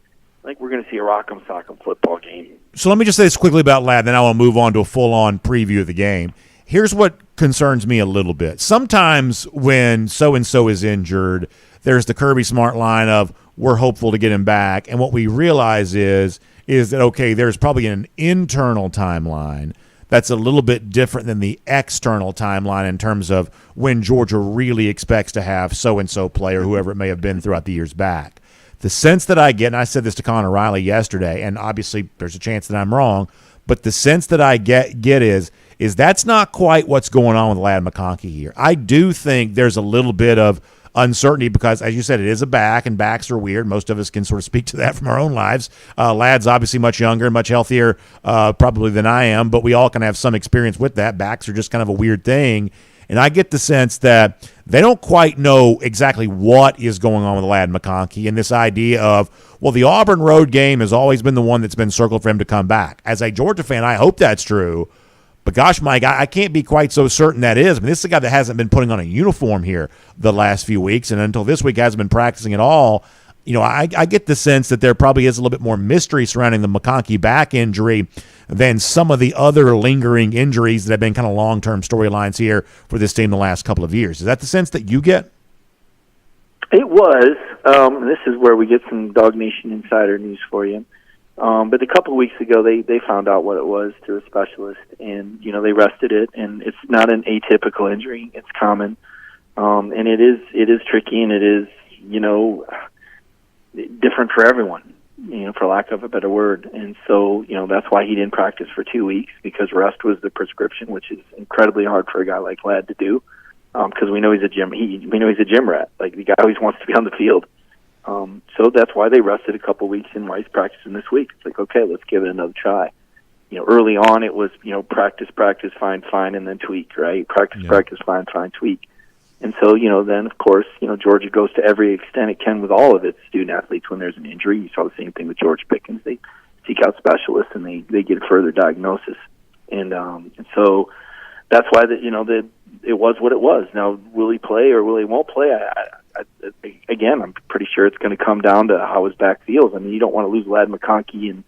I think we're going to see a rock'em sock'em football game. So let me just say this quickly about Ladd, then I want to move on to a full-on preview of the game. Here's what concerns me a little bit. Sometimes when so-and-so is injured, there's the Kirby Smart line of we're hopeful to get him back, and what we realize is that, okay, there's probably an internal timeline that's a little bit different than the external timeline in terms of when Georgia really expects to have so-and-so player, whoever it may have been throughout the years back. The sense that I get, and I said this to Connor Riley yesterday, and obviously there's a chance that I'm wrong, but the sense that I get is that's not quite what's going on with Ladd McConkey here. I do think there's a little bit of uncertainty because, as you said, it is a back, and backs are weird. Most of us can sort of speak to that from our own lives. Ladd's obviously much younger and much healthier probably than I am, but we all can have some experience with that. Backs are just kind of a weird thing. And I get the sense that they don't quite know exactly what is going on with Ladd McConkey and this idea of, well, the Auburn road game has always been the one that's been circled for him to come back. As a Georgia fan, I hope that's true. But gosh, Mike, I can't be quite so certain that is. I mean, this is a guy that hasn't been putting on a uniform here the last few weeks, and until this week hasn't been practicing at all. I get the sense that there probably is a little bit more mystery surrounding the McConkey back injury than some of the other lingering injuries that have been kind of long-term storylines here for this team the last couple of years. Is that the sense that you get? It was. This is where we get some DawgNation insider news for you. But a couple of weeks ago, they found out what it was through a specialist, and they rested it. And it's not an atypical injury; it's common, and it is tricky, and it is different for everyone, for lack of a better word. And so that's why he didn't practice for 2 weeks, because rest was the prescription, which is incredibly hard for a guy like Ladd to do, because we know he's a gym rat. Like, the guy always wants to be on the field. So that's why they rested a couple weeks and why he's practicing this week. It's like, okay, let's give it another try. Early on it was, practice, fine, and then tweak, right? Practice, fine, tweak. And so, then, of course, Georgia goes to every extent it can with all of its student-athletes when there's an injury. You saw the same thing with George Pickens. They seek out specialists, and they get a further diagnosis. And so that's why, that it was what it was. Now, will he play or will he won't play? Again, I'm pretty sure it's going to come down to how his back feels. I mean, you don't want to lose Ladd McConkey in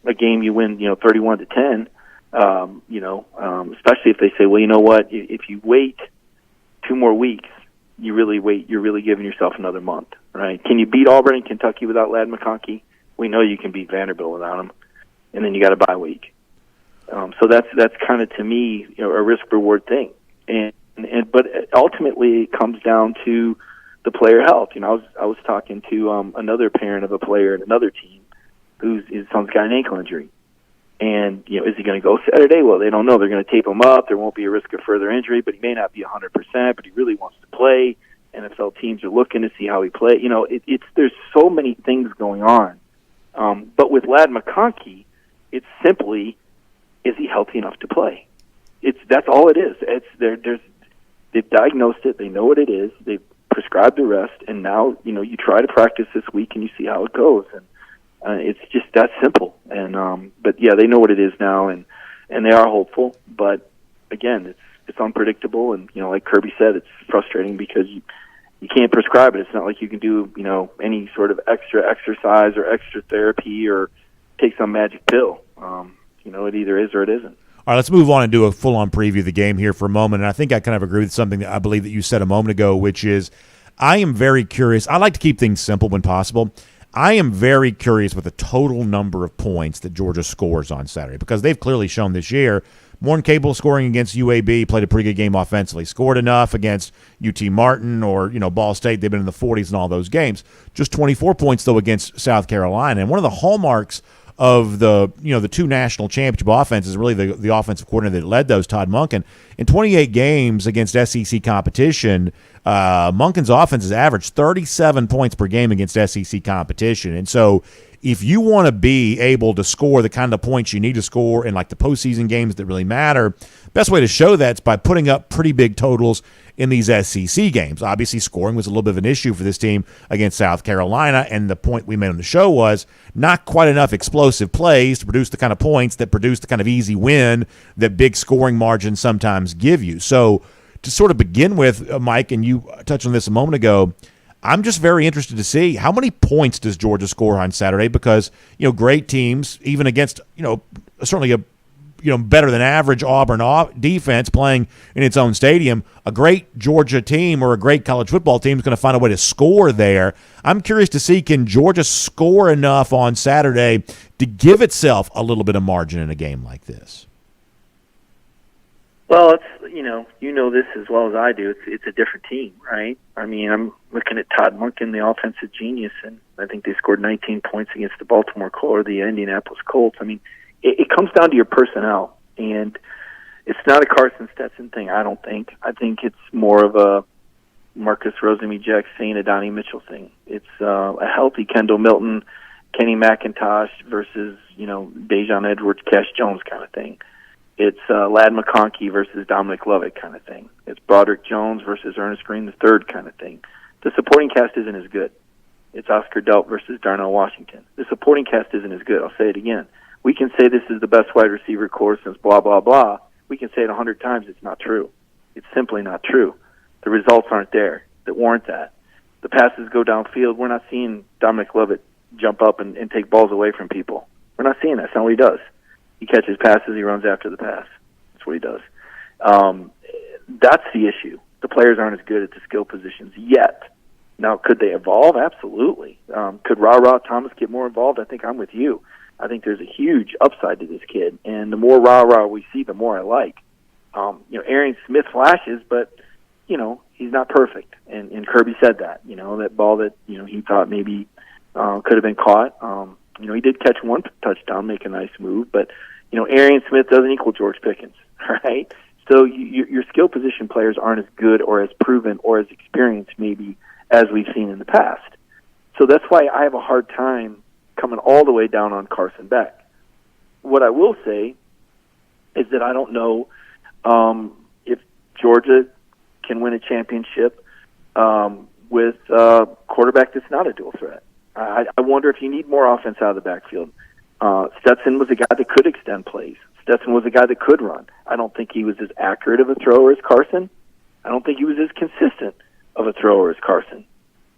a game you win, 31-10, especially if they say, well, you know what, if you wait 2 more weeks, you're really giving yourself another month, right? Can you beat Auburn and Kentucky without Ladd McConkey? We know you can beat Vanderbilt without him, and then you got a bye week. So that's kind of, to me, a risk-reward thing. But ultimately it comes down to the player health. I was talking to another parent of a player at another team his son's got an ankle injury. And, is he going to go Saturday? Well, they don't know. They're going to tape him up. There won't be a risk of further injury, but he may not be 100%, but he really wants to play. NFL teams are looking to see how he plays. There's so many things going on. But with Ladd McConkey, it's simply, is he healthy enough to play? That's all it is. They've diagnosed it. They know what it is. They've prescribed the rest, and now, you try to practice this week and you see how it goes. And it's just that simple. And but yeah, they know what it is now, and they are hopeful. But again, it's unpredictable, and like Kirby said, it's frustrating because you can't prescribe it. It's not like you can do any sort of extra exercise or extra therapy or take some magic pill. It either is or it isn't. All right, let's move on and do a full-on preview of the game here for a moment. And I think I kind of agree with something that I believe that you said a moment ago, which is I am very curious. I like to keep things simple when possible. I am very curious with the total number of points that Georgia scores on Saturday, because they've clearly shown this year more than capable of scoring against UAB, played a pretty good game offensively, scored enough against UT Martin or Ball State. They've been in the 40s in all those games. Just 24 points, though, against South Carolina. And one of the hallmarks of the 2 national championship offenses, really the offensive coordinator that led those, Todd Monken. In 28 games against SEC competition, Monken's offense has averaged 37 points per game against SEC competition. And so if you want to be able to score the kind of points you need to score in like the postseason games that really matter, best way to show that is by putting up pretty big totals in these SEC games. Obviously, scoring was a little bit of an issue for this team against South Carolina, and the point we made on the show was not quite enough explosive plays to produce the kind of points that produce the kind of easy win that big scoring margins sometimes give you. So to sort of begin with, Mike, and you touched on this a moment ago, I'm just very interested to see how many points does Georgia score on Saturday, because, great teams, even against, certainly a better than average Auburn defense playing in its own stadium, a great Georgia team or a great college football team is going to find a way to score there. I'm curious to see, can Georgia score enough on Saturday to give itself a little bit of margin in a game like this? Well, it's you know this as well as I do. It's a different team, right? I mean, I'm looking at Todd Monken, the offensive genius, and I think they scored 19 points against the Baltimore Colts or the Indianapolis Colts. I mean, it comes down to your personnel, and it's not a Carson Stetson thing, I don't think. I think it's more of a Marcus Rosemy-Jackson, Adonai Mitchell thing. It's a healthy Kendall Milton, Kenny McIntosh versus, Dejon Edwards, Cash Jones kind of thing. It's Ladd McConkey versus Dominic Lovett kind of thing. It's Broderick Jones versus Ernest Green III kind of thing. The supporting cast isn't as good. It's Oscar Delp versus Darnell Washington. The supporting cast isn't as good. I'll say it again. We can say this is the best wide receiver corps since blah, blah, blah. We can say it 100 times. It's not true. It's simply not true. The results aren't there that warrant that. The passes go downfield. We're not seeing Dominic Lovett jump up and take balls away from people. We're not seeing that. That's not what he does. He catches passes. He runs after the pass. That's what he does. That's the issue. The players aren't as good at the skill positions yet. Now, could they evolve? Absolutely. Could Ra Thomas get more involved? I think I'm with you. I think there's a huge upside to this kid, and the more Ra we see, the more I like. Arian Smith flashes, but he's not perfect, and Kirby said that. That ball that he thought maybe could have been caught. He did catch one touchdown, make a nice move, but Arian Smith doesn't equal George Pickens, right? So your skill position players aren't as good or as proven or as experienced maybe as we've seen in the past. So that's why I have a hard time coming all the way down on Carson Beck. What I will say is that I don't know if Georgia can win a championship with a quarterback that's not a dual threat. I wonder if you need more offense out of the backfield. Stetson was a guy that could extend plays. Stetson was a guy that could run. I don't think he was as accurate of a thrower as Carson. I don't think he was as consistent of a thrower as Carson.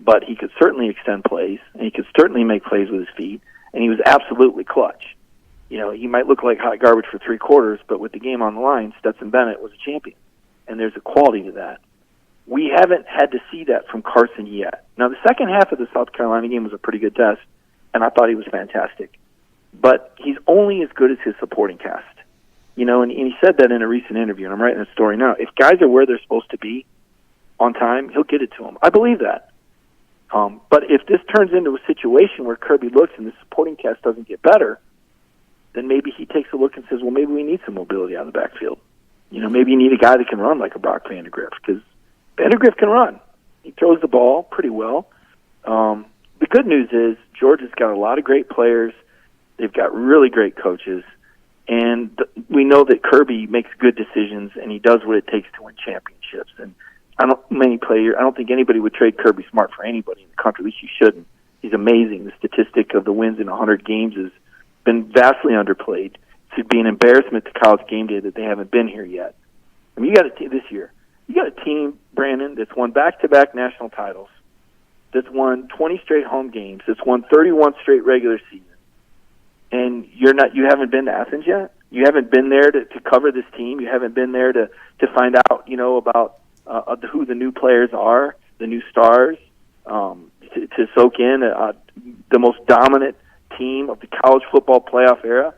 But he could certainly extend plays, and he could certainly make plays with his feet, and he was absolutely clutch. You know, he might look like hot garbage for 3 quarters, but with the game on the line, Stetson Bennett was a champion, and there's a quality to that. We haven't had to see that from Carson yet. Now, the second half of the South Carolina game was a pretty good test, and I thought he was fantastic. But he's only as good as his supporting cast. You know, and he said that in a recent interview, and I'm writing a story now. If guys are where they're supposed to be on time, he'll get it to them. I believe that. But if this turns into a situation where Kirby looks and the supporting cast doesn't get better, then maybe he takes a look and says, well, maybe we need some mobility out of the backfield. You know, maybe you need a guy that can run like a Brock Vandagriff, because Vandagriff can run. He throws the ball pretty well. The good news is Georgia's got a lot of great players. They've got really great coaches. And we know that Kirby makes good decisions, and he does what it takes to win championships. And I don't think anybody would trade Kirby Smart for anybody in the country. At least you shouldn't. He's amazing. The statistic of the wins in 100 games has been vastly underplayed. It should be an embarrassment to College Game Day that they haven't been here yet. I mean, this year, you got a team, Brandon, that's won back-to-back national titles, that's won 20 straight home games, that's won 31 straight regular seasons. And you haven't been to Athens yet? You haven't been there to cover this team? You haven't been there to find out, about who the new players are, the new stars, to soak in the most dominant team of the college football playoff era?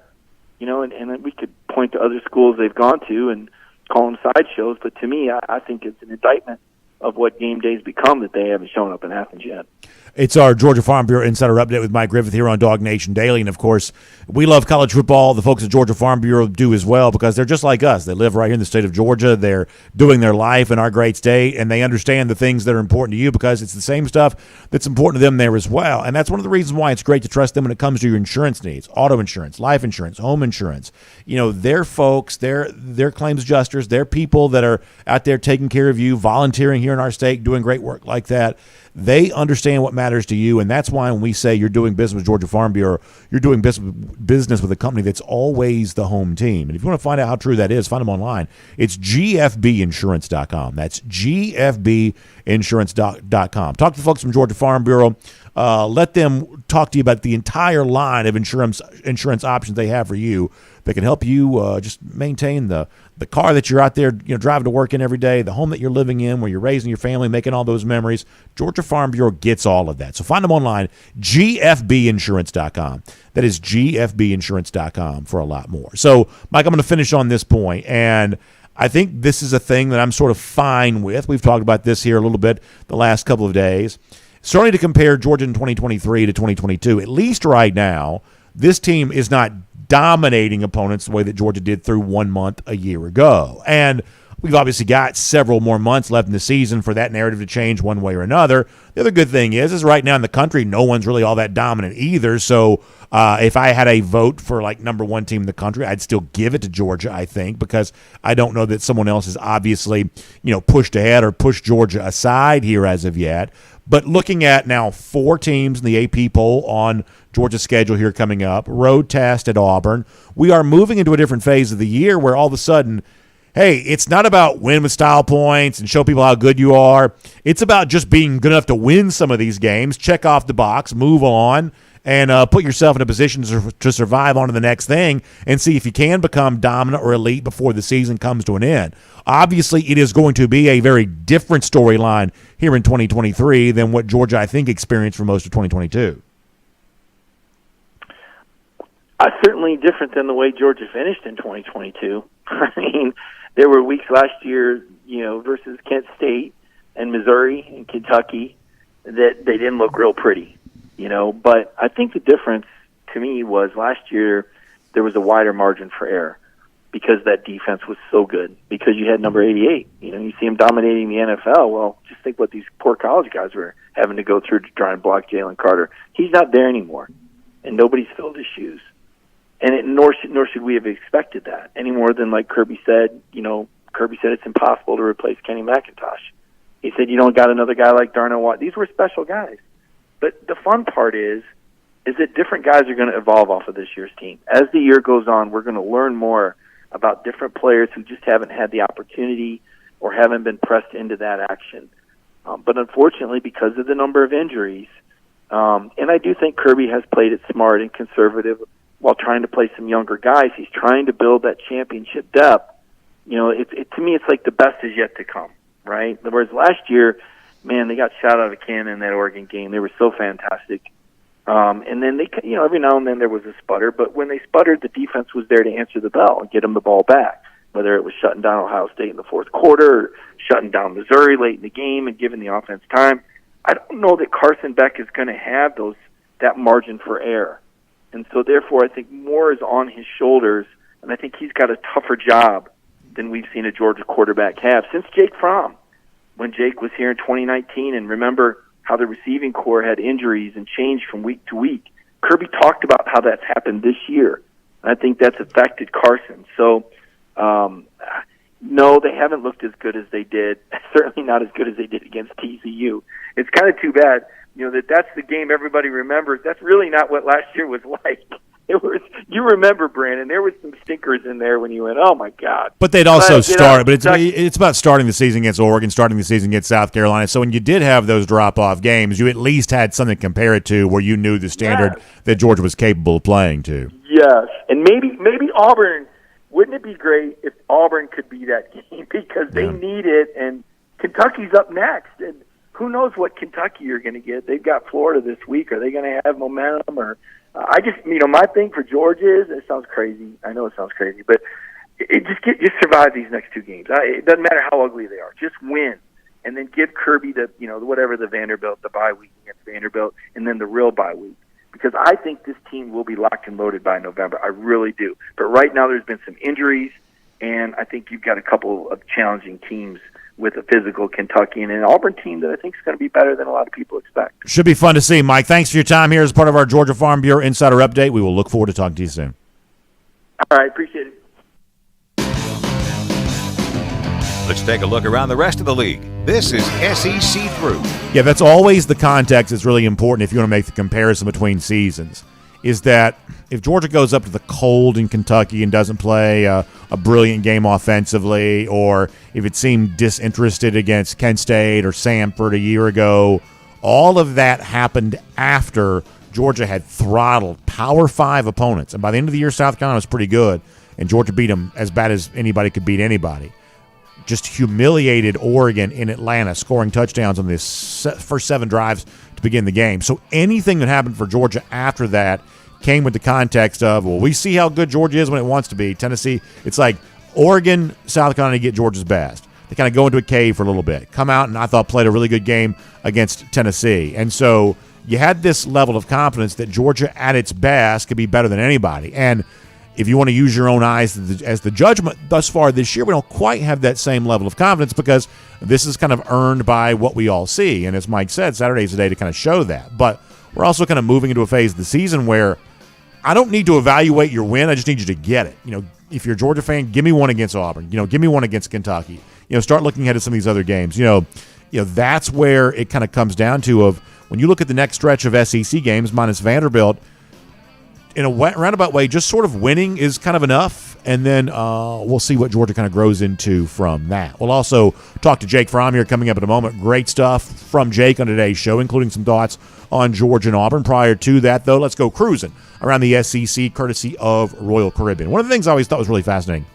And we could point to other schools they've gone to and call them sideshows, but to me, I think it's an indictment of what game day's become that they haven't shown up in Athens yet. It's our Georgia Farm Bureau Insider Update with Mike Griffith here on DawgNation Daily. And, of course, we love college football. The folks at Georgia Farm Bureau do as well, because they're just like us. They live right here in the state of Georgia. They're doing their life in our great state, and they understand the things that are important to you, because it's the same stuff that's important to them there as well. And that's one of the reasons why it's great to trust them when it comes to your insurance needs: auto insurance, life insurance, home insurance. They're folks, they're claims adjusters, they're people that are out there taking care of you, volunteering here in our state, doing great work like that. They understand what matters to you, and that's why when we say you're doing business with Georgia Farm Bureau, you're doing business with a company that's always the home team. And if you want to find out how true that is, find them online. It's gfbinsurance.com. That's gfbinsurance.com. Talk to the folks from Georgia Farm Bureau. Let them talk to you about the entire line of insurance options they have for you that can help you just maintain the car that you're out there driving to work in every day, the home that you're living in, where you're raising your family, making all those memories. Georgia Farm Bureau gets all of that. So find them online, gfbinsurance.com. That is gfbinsurance.com for a lot more. So, Mike, I'm going to finish on this point, and I think this is a thing that I'm sort of fine with. We've talked about this here a little bit the last couple of days. Certainly to compare Georgia in 2023 to 2022, at least right now, this team is not dominating opponents the way that Georgia did through 1 month a year ago. And we've obviously got several more months left in the season for that narrative to change one way or another. The other good thing is right now in the country, no one's really all that dominant either. So if I had a vote for number one team in the country, I'd still give it to Georgia, I think, because I don't know that someone else has obviously, pushed ahead or pushed Georgia aside here as of yet. But looking at now 4 teams in the AP poll on Georgia's schedule here coming up, road test at Auburn, we are moving into a different phase of the year where all of a sudden, hey, it's not about win with style points and show people how good you are. It's about just being good enough to win some of these games, check off the box, move on, and put yourself in a position to survive on to the next thing and see if you can become dominant or elite before the season comes to an end. Obviously, it is going to be a very different storyline here in 2023 than what Georgia, I think, experienced for most of 2022. Certainly different than the way Georgia finished in 2022. I mean, there were weeks last year, versus Kent State and Missouri and Kentucky that they didn't look real pretty. But I think the difference to me was last year there was a wider margin for error because that defense was so good, because you had number 88. You see him dominating the NFL. Well, just think what these poor college guys having to go through to try and block Jalen Carter. He's not there anymore, and nobody's filled his shoes. And nor should we have expected that any more than, like Kirby said. Kirby said it's impossible to replace Kenny McIntosh. He said you don't got another guy like Darnell Watt. These were special guys. But the fun part is that different guys are going to evolve off of this year's team. As the year goes on, we're going to learn more about different players who just haven't had the opportunity or haven't been pressed into that action. But unfortunately, because of the number of injuries, and I do think Kirby has played it smart and conservative while trying to play some younger guys. He's trying to build that championship depth. To me, it's like the best is yet to come, right? Whereas last year, man, they got shot out of a cannon in that Oregon game. They were so fantastic. And then every now and then there was a sputter, but when they sputtered, the defense was there to answer the bell and get them the ball back, whether it was shutting down Ohio State in the fourth quarter or shutting down Missouri late in the game and giving the offense time. I don't know that Carson Beck is going to have that margin for error. And so, therefore, I think more is on his shoulders, and I think he's got a tougher job than we've seen a Georgia quarterback have since Jake Fromm, when Jake was here in 2019. And remember how the receiving corps had injuries and changed from week to week. Kirby talked about how that's happened this year, and I think that's affected Carson. So, no, they haven't looked as good as they did, certainly not as good as they did against TCU. It's kind of too bad. That's the game everybody remembers. That's really not what last year was like. You remember, Brandon, there was some stinkers in there when you went, oh, my God. But they'd also start. But it's about starting the season against Oregon, starting the season against South Carolina. So when you did have those drop-off games, you at least had something to compare it to where you knew the standard that Georgia was capable of playing to. Yes, and maybe Auburn, wouldn't it be great if Auburn could be that game because they need it, and Kentucky's up next. And who knows what Kentucky you're going to get. They've got Florida this week. Are they going to have momentum? Or my thing for Georgia is, it sounds crazy. I know it sounds crazy, but just survive these next two games. It doesn't matter how ugly they are. Just win, and then give Kirby the bye week against Vanderbilt, and then the real bye week. Because I think this team will be locked and loaded by November. I really do. But right now there's been some injuries, and I think you've got a couple of challenging teams with a physical Kentucky and an Auburn team that I think is going to be better than a lot of people expect. Should be fun to see. Mike, thanks for your time here as part of our Georgia Farm Bureau Insider Update. We will look forward to talking to you soon. All right, appreciate it. Let's take a look around the rest of the league. This is SEC Through. Yeah, that's always the context that's really important if you want to make the comparison between seasons, is that if Georgia goes up to the cold in Kentucky and doesn't play a brilliant game offensively, or if it seemed disinterested against Kent State or Samford a year ago, all of that happened after Georgia had throttled Power 5 opponents. And by the end of the year, South Carolina was pretty good, and Georgia beat them as bad as anybody could beat anybody. Just humiliated Oregon in Atlanta, scoring touchdowns on the first 7 drives to begin the game. So anything that happened for Georgia after that came with the context of, well, we see how good Georgia is when it wants to be. Tennessee, it's like Oregon, South Carolina get Georgia's best. They kind of go into a cave for a little bit, come out and I thought played a really good game against Tennessee. And so you had this level of confidence that Georgia at its best could be better than anybody. And if you want to use your own eyes as the judgment, thus far this year, we don't quite have that same level of confidence because this is kind of earned by what we all see. And as Mike said, Saturday's the day to kind of show that. But we're also kind of moving into a phase of the season where I don't need to evaluate your win. I just need you to get it. If you're a Georgia fan, give me one against Auburn. Give me one against Kentucky. Start looking ahead at some of these other games. That's where it kind of comes down to of when you look at the next stretch of SEC games minus Vanderbilt, in a roundabout way, just sort of winning is kind of enough, and then we'll see what Georgia kind of grows into from that. We'll also talk to Jake Fromm here coming up in a moment. Great stuff from Jake on today's show, including some thoughts on Georgia and Auburn. Prior to that, though, let's go cruising around the SEC, courtesy of Royal Caribbean. One of the things I always thought was really fascinating,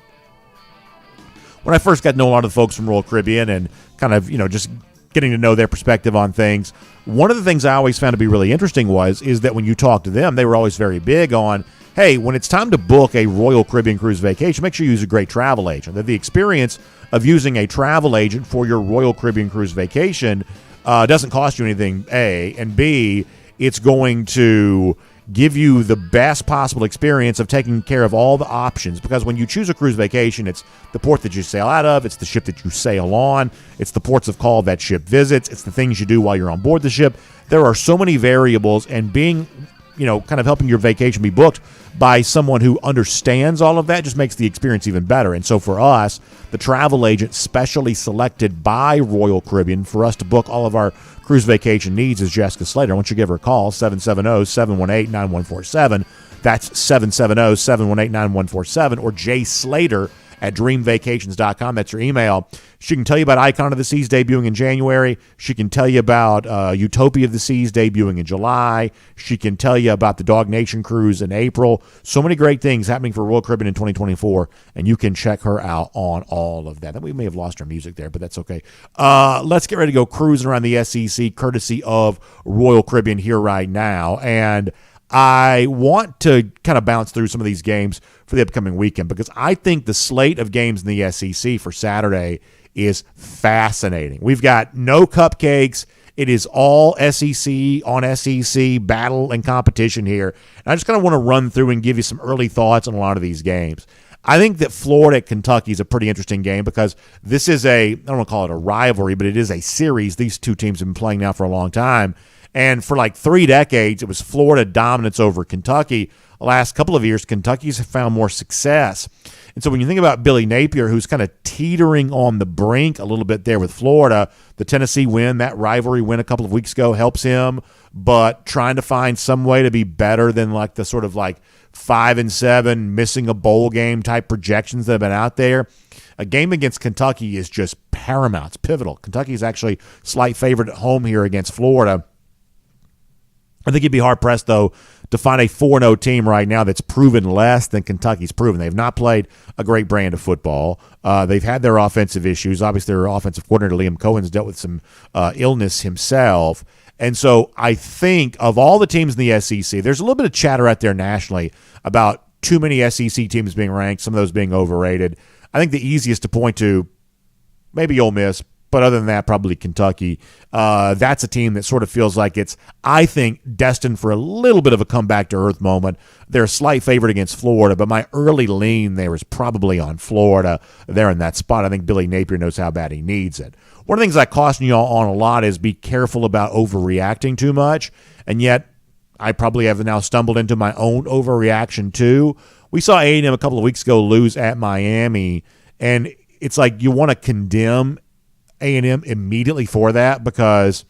when I first got to know a lot of the folks from Royal Caribbean and kind of, just getting to know their perspective on things, one of the things I always found to be really interesting is that when you talk to them, they were always very big on, hey, when it's time to book a Royal Caribbean cruise vacation, make sure you use a great travel agent. That the experience of using a travel agent for your Royal Caribbean cruise vacation doesn't cost you anything, A, and B, it's going to give you the best possible experience of taking care of all the options. Because when you choose a cruise vacation, it's the port that you sail out of, it's the ship that you sail on, it's the ports of call that ship visits, it's the things you do while you're on board the ship. There are so many variables, and being, kind of helping your vacation be booked by someone who understands all of that just makes the experience even better. And so for us, the travel agent specially selected by Royal Caribbean for us to book all of our cruise vacation needs is Jessica Slater. I want you to give her a call, 770-718-9147. That's 770-718-9147, or jslater at dreamvacations.com. That's your email. She can tell you about Icon of the Seas debuting in January. She can tell you about Utopia of the Seas debuting in July. She can tell you about the DawgNation cruise in April. So many great things happening for Royal Caribbean in 2024, and you can check her out on all of that. We may have lost our music there, but that's okay. Let's get ready to go cruising around the SEC, courtesy of Royal Caribbean here right now. And I want to kind of bounce through some of these games for the upcoming weekend because I think the slate of games in the SEC for Saturday is fascinating. We've got no cupcakes. It is all SEC on SEC battle and competition here. And I just kind of want to run through and give you some early thoughts on a lot of these games. I think that Florida at Kentucky is a pretty interesting game because this is I don't want to call it a rivalry, but it is a series. These two teams have been playing now for a long time. And for like 3 decades, it was Florida dominance over Kentucky. The last couple of years, Kentucky's found more success. And so when you think about Billy Napier, who's kind of teetering on the brink a little bit there with Florida, the Tennessee win, that rivalry win a couple of weeks ago helps him, but trying to find some way to be better than like the sort of like 5-7, missing a bowl game type projections that have been out there. A game against Kentucky is just paramount. It's pivotal. Kentucky is actually slight favorite at home here against Florida. I think you'd be hard-pressed, though, to find a 4-0 team right now that's proven less than Kentucky's proven. They've not played a great brand of football. They've had their offensive issues. Obviously, their offensive coordinator, Liam Cohen's dealt with some illness himself. And so I think of all the teams in the SEC, there's a little bit of chatter out there nationally about too many SEC teams being ranked, some of those being overrated. I think the easiest to point to, maybe Ole Miss, but other than that, probably Kentucky. That's a team that sort of feels like it's, I think, destined for a little bit of a comeback-to-earth moment. They're a slight favorite against Florida, but my early lean there is probably on Florida. They're in that spot. I think Billy Napier knows how bad he needs it. One of the things I caution you all on a lot is be careful about overreacting too much, and yet I probably have now stumbled into my own overreaction too. We saw A&M a couple of weeks ago lose at Miami, and it's like you want to condemn A&M immediately for that because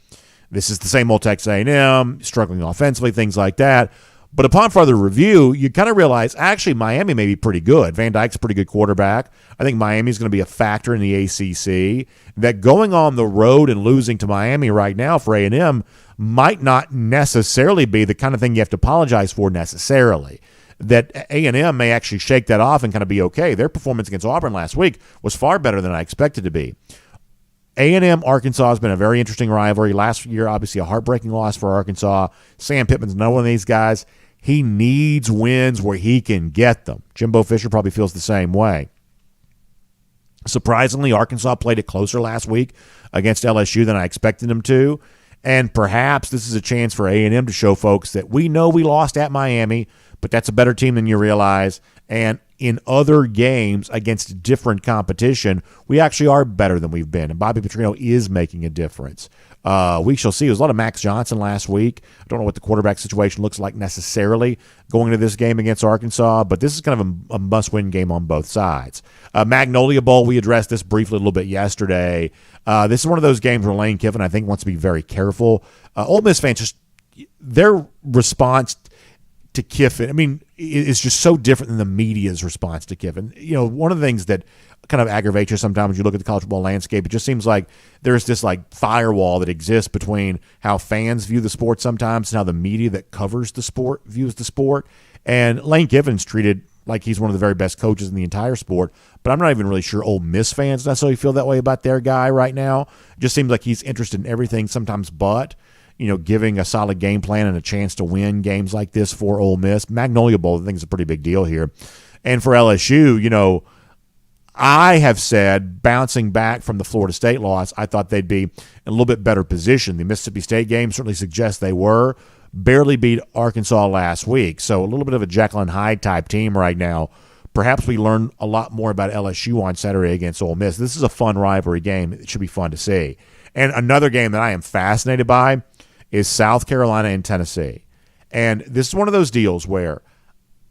this is the same old Texas A&M, struggling offensively, things like that. But upon further review, you kind of realize actually Miami may be pretty good. Van Dyke's a pretty good quarterback. I think Miami's going to be a factor in the ACC. That going on the road and losing to Miami right now for A&M might not necessarily be the kind of thing you have to apologize for necessarily. That A&M may actually shake that off and kind of be okay. Their performance against Auburn last week was far better than I expected to be. A&M Arkansas has been a very interesting rivalry. Last year, obviously, a heartbreaking loss for Arkansas. Sam Pittman's another one of these guys. He needs wins where he can get them. Jimbo Fisher probably feels the same way. Surprisingly, Arkansas played it closer last week against LSU than I expected them to. And perhaps this is a chance for A&M to show folks that we know we lost at Miami, but that's a better team than you realize. And in other games against different competition, we actually are better than we've been. And Bobby Petrino is making a difference. We shall see. There was a lot of Max Johnson last week. I don't know what the quarterback situation looks like necessarily going into this game against Arkansas, but this is kind of a must-win game on both sides. Magnolia Bowl, we addressed this briefly a little bit yesterday. This is one of those games where Lane Kiffin, I think, wants to be very careful. Ole Miss fans, just their response to Kiffin, I mean, it's just so different than the media's response to Kiffin. You know, one of the things that kind of aggravates you sometimes when you look at the college football landscape, it just seems like there's this like firewall that exists between how fans view the sport sometimes and how the media that covers the sport views the sport. And Lane Kiffin's treated like he's one of the very best coaches in the entire sport, but I'm not even really sure Ole Miss fans necessarily feel that way about their guy right now. It just seems like he's interested in everything sometimes but giving a solid game plan and a chance to win games like this for Ole Miss. Magnolia Bowl, I think, is a pretty big deal here. And for LSU, I have said, bouncing back from the Florida State loss, I thought they'd be in a little bit better position. The Mississippi State game certainly suggests they were, barely beat Arkansas last week. So a little bit of a Jekyll and Hyde type team right now. Perhaps we learn a lot more about LSU on Saturday against Ole Miss. This is a fun rivalry game. It should be fun to see. And another game that I am fascinated by is South Carolina and Tennessee. And this is one of those deals where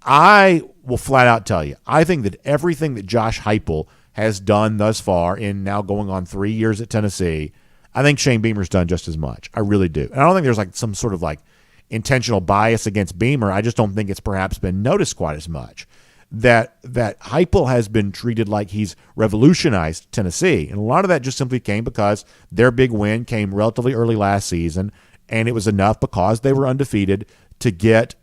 I will flat out tell you, I think that everything that Josh Heupel has done thus far in now going on 3 years at Tennessee, I think Shane Beamer's done just as much. I really do. And I don't think there's like some sort of like intentional bias against Beamer. I just don't think it's perhaps been noticed quite as much. That Heupel has been treated like he's revolutionized Tennessee. And a lot of that just simply came because their big win came relatively early last season, and it was enough because they were undefeated to get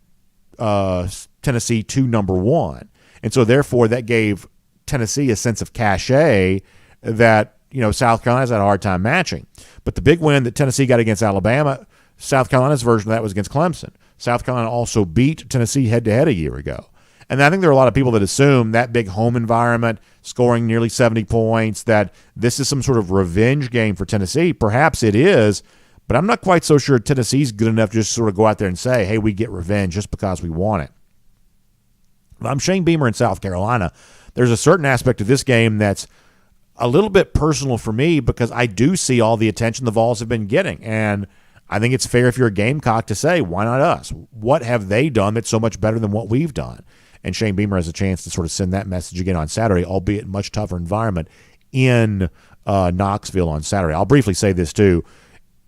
Tennessee to number one. And so therefore that gave Tennessee a sense of cachet that, South Carolina's had a hard time matching. But the big win that Tennessee got against Alabama, South Carolina's version of that was against Clemson. South Carolina also beat Tennessee head-to-head a year ago. And I think there are a lot of people that assume that big home environment, scoring nearly 70 points, that this is some sort of revenge game for Tennessee. Perhaps it is, but I'm not quite so sure Tennessee's good enough to just sort of go out there and say, hey, we get revenge just because we want it. I'm Shane Beamer in South Carolina. There's a certain aspect of this game that's a little bit personal for me because I do see all the attention the Vols have been getting. And I think it's fair if you're a Gamecock to say, why not us? What have they done that's so much better than what we've done? And Shane Beamer has a chance to sort of send that message again on Saturday, albeit much tougher environment in Knoxville on Saturday. I'll briefly say this too.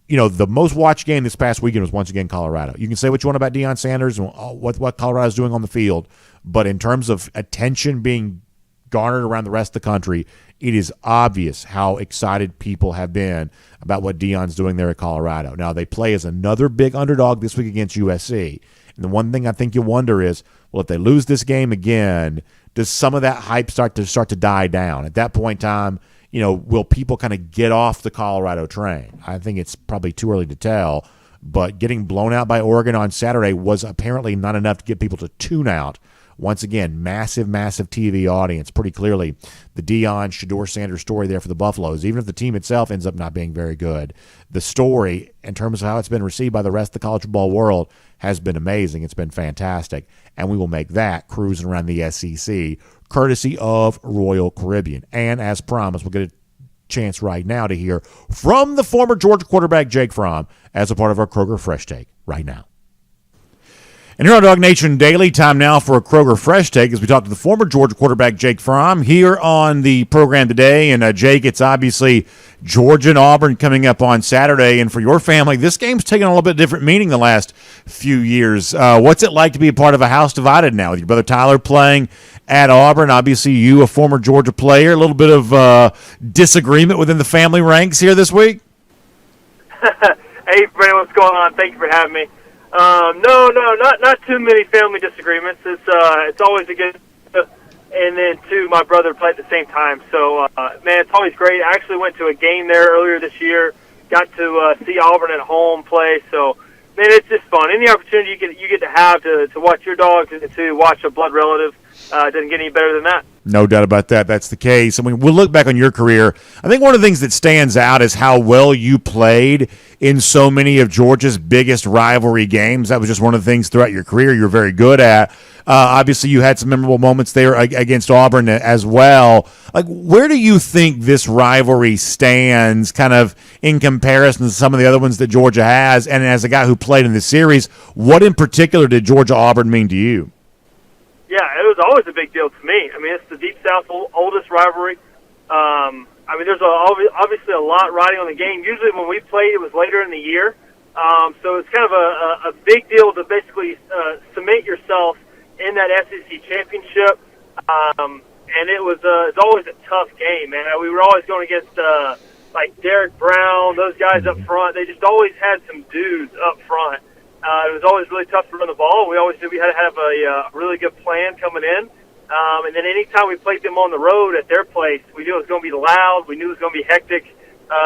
The most watched game this past weekend was once again Colorado. You can say what you want about Deion Sanders and what Colorado's doing on the field, but in terms of attention being garnered around the rest of the country, it is obvious how excited people have been about what Deion's doing there at Colorado. Now, they play as another big underdog this week against USC. And the one thing I think you wonder is, well, if they lose this game again, does some of that hype start to die down? At that point in time, will people kind of get off the Colorado train? I think it's probably too early to tell, but getting blown out by Oregon on Saturday was apparently not enough to get people to tune out. Once again, massive TV audience. Pretty clearly, the Deion, Shedeur Sanders story there for the Buffaloes. Even if the team itself ends up not being very good, the story, in terms of how it's been received by the rest of the college football world, has been amazing. It's been fantastic. And we will make that cruising around the SEC, courtesy of Royal Caribbean. And as promised, we'll get a chance right now to hear from the former Georgia quarterback Jake Fromm as a part of our Kroger Fresh Take right now. And here on DawgNation Daily, time now for a Kroger Fresh Take as we talk to the former Georgia quarterback Jake Fromm here on the program today. And Jake, it's obviously Georgia and Auburn coming up on Saturday. And for your family, this game's taken a little bit different meaning the last few years. What's it like to be a part of a house divided now with your brother Tyler playing at Auburn? Obviously, you, a former Georgia player, a little bit of disagreement within the family ranks here this week? Hey, Brandon, what's going on? Thank you for having me. No, not too many family disagreements. It's always a good, and then too, my brother played at the same time. So, man, it's always great. I actually went to a game there earlier this year. Got to see Auburn at home play. So, man, it's just fun. Any opportunity you get to have to watch your dogs and to watch a blood relative doesn't get any better than that. No doubt about that. That's the case. I mean, we'll look back on your career. I think one of the things that stands out is how well you played in so many of Georgia's biggest rivalry games. That was just one of the things throughout your career you're very good at. Obviously, you had some memorable moments there against Auburn as well. Like, where do you think this rivalry stands kind of in comparison to some of the other ones that Georgia has? And as a guy who played in this series, what in particular did Georgia-Auburn mean to you? Yeah, it was always a big deal to me. I mean, it's the Deep South oldest rivalry. I mean, there's obviously a lot riding on the game. Usually when we played, it was later in the year. So it's kind of a big deal to basically cement yourself in that SEC championship. And it's always a tough game, man. We were always going against like Derek Brown, those guys up front. They just always had some dudes up front. It was always really tough to run the ball. We always knew we had to have a really good plan coming in. And then anytime we played them on the road at their place, we knew it was going to be loud. We knew it was going to be hectic.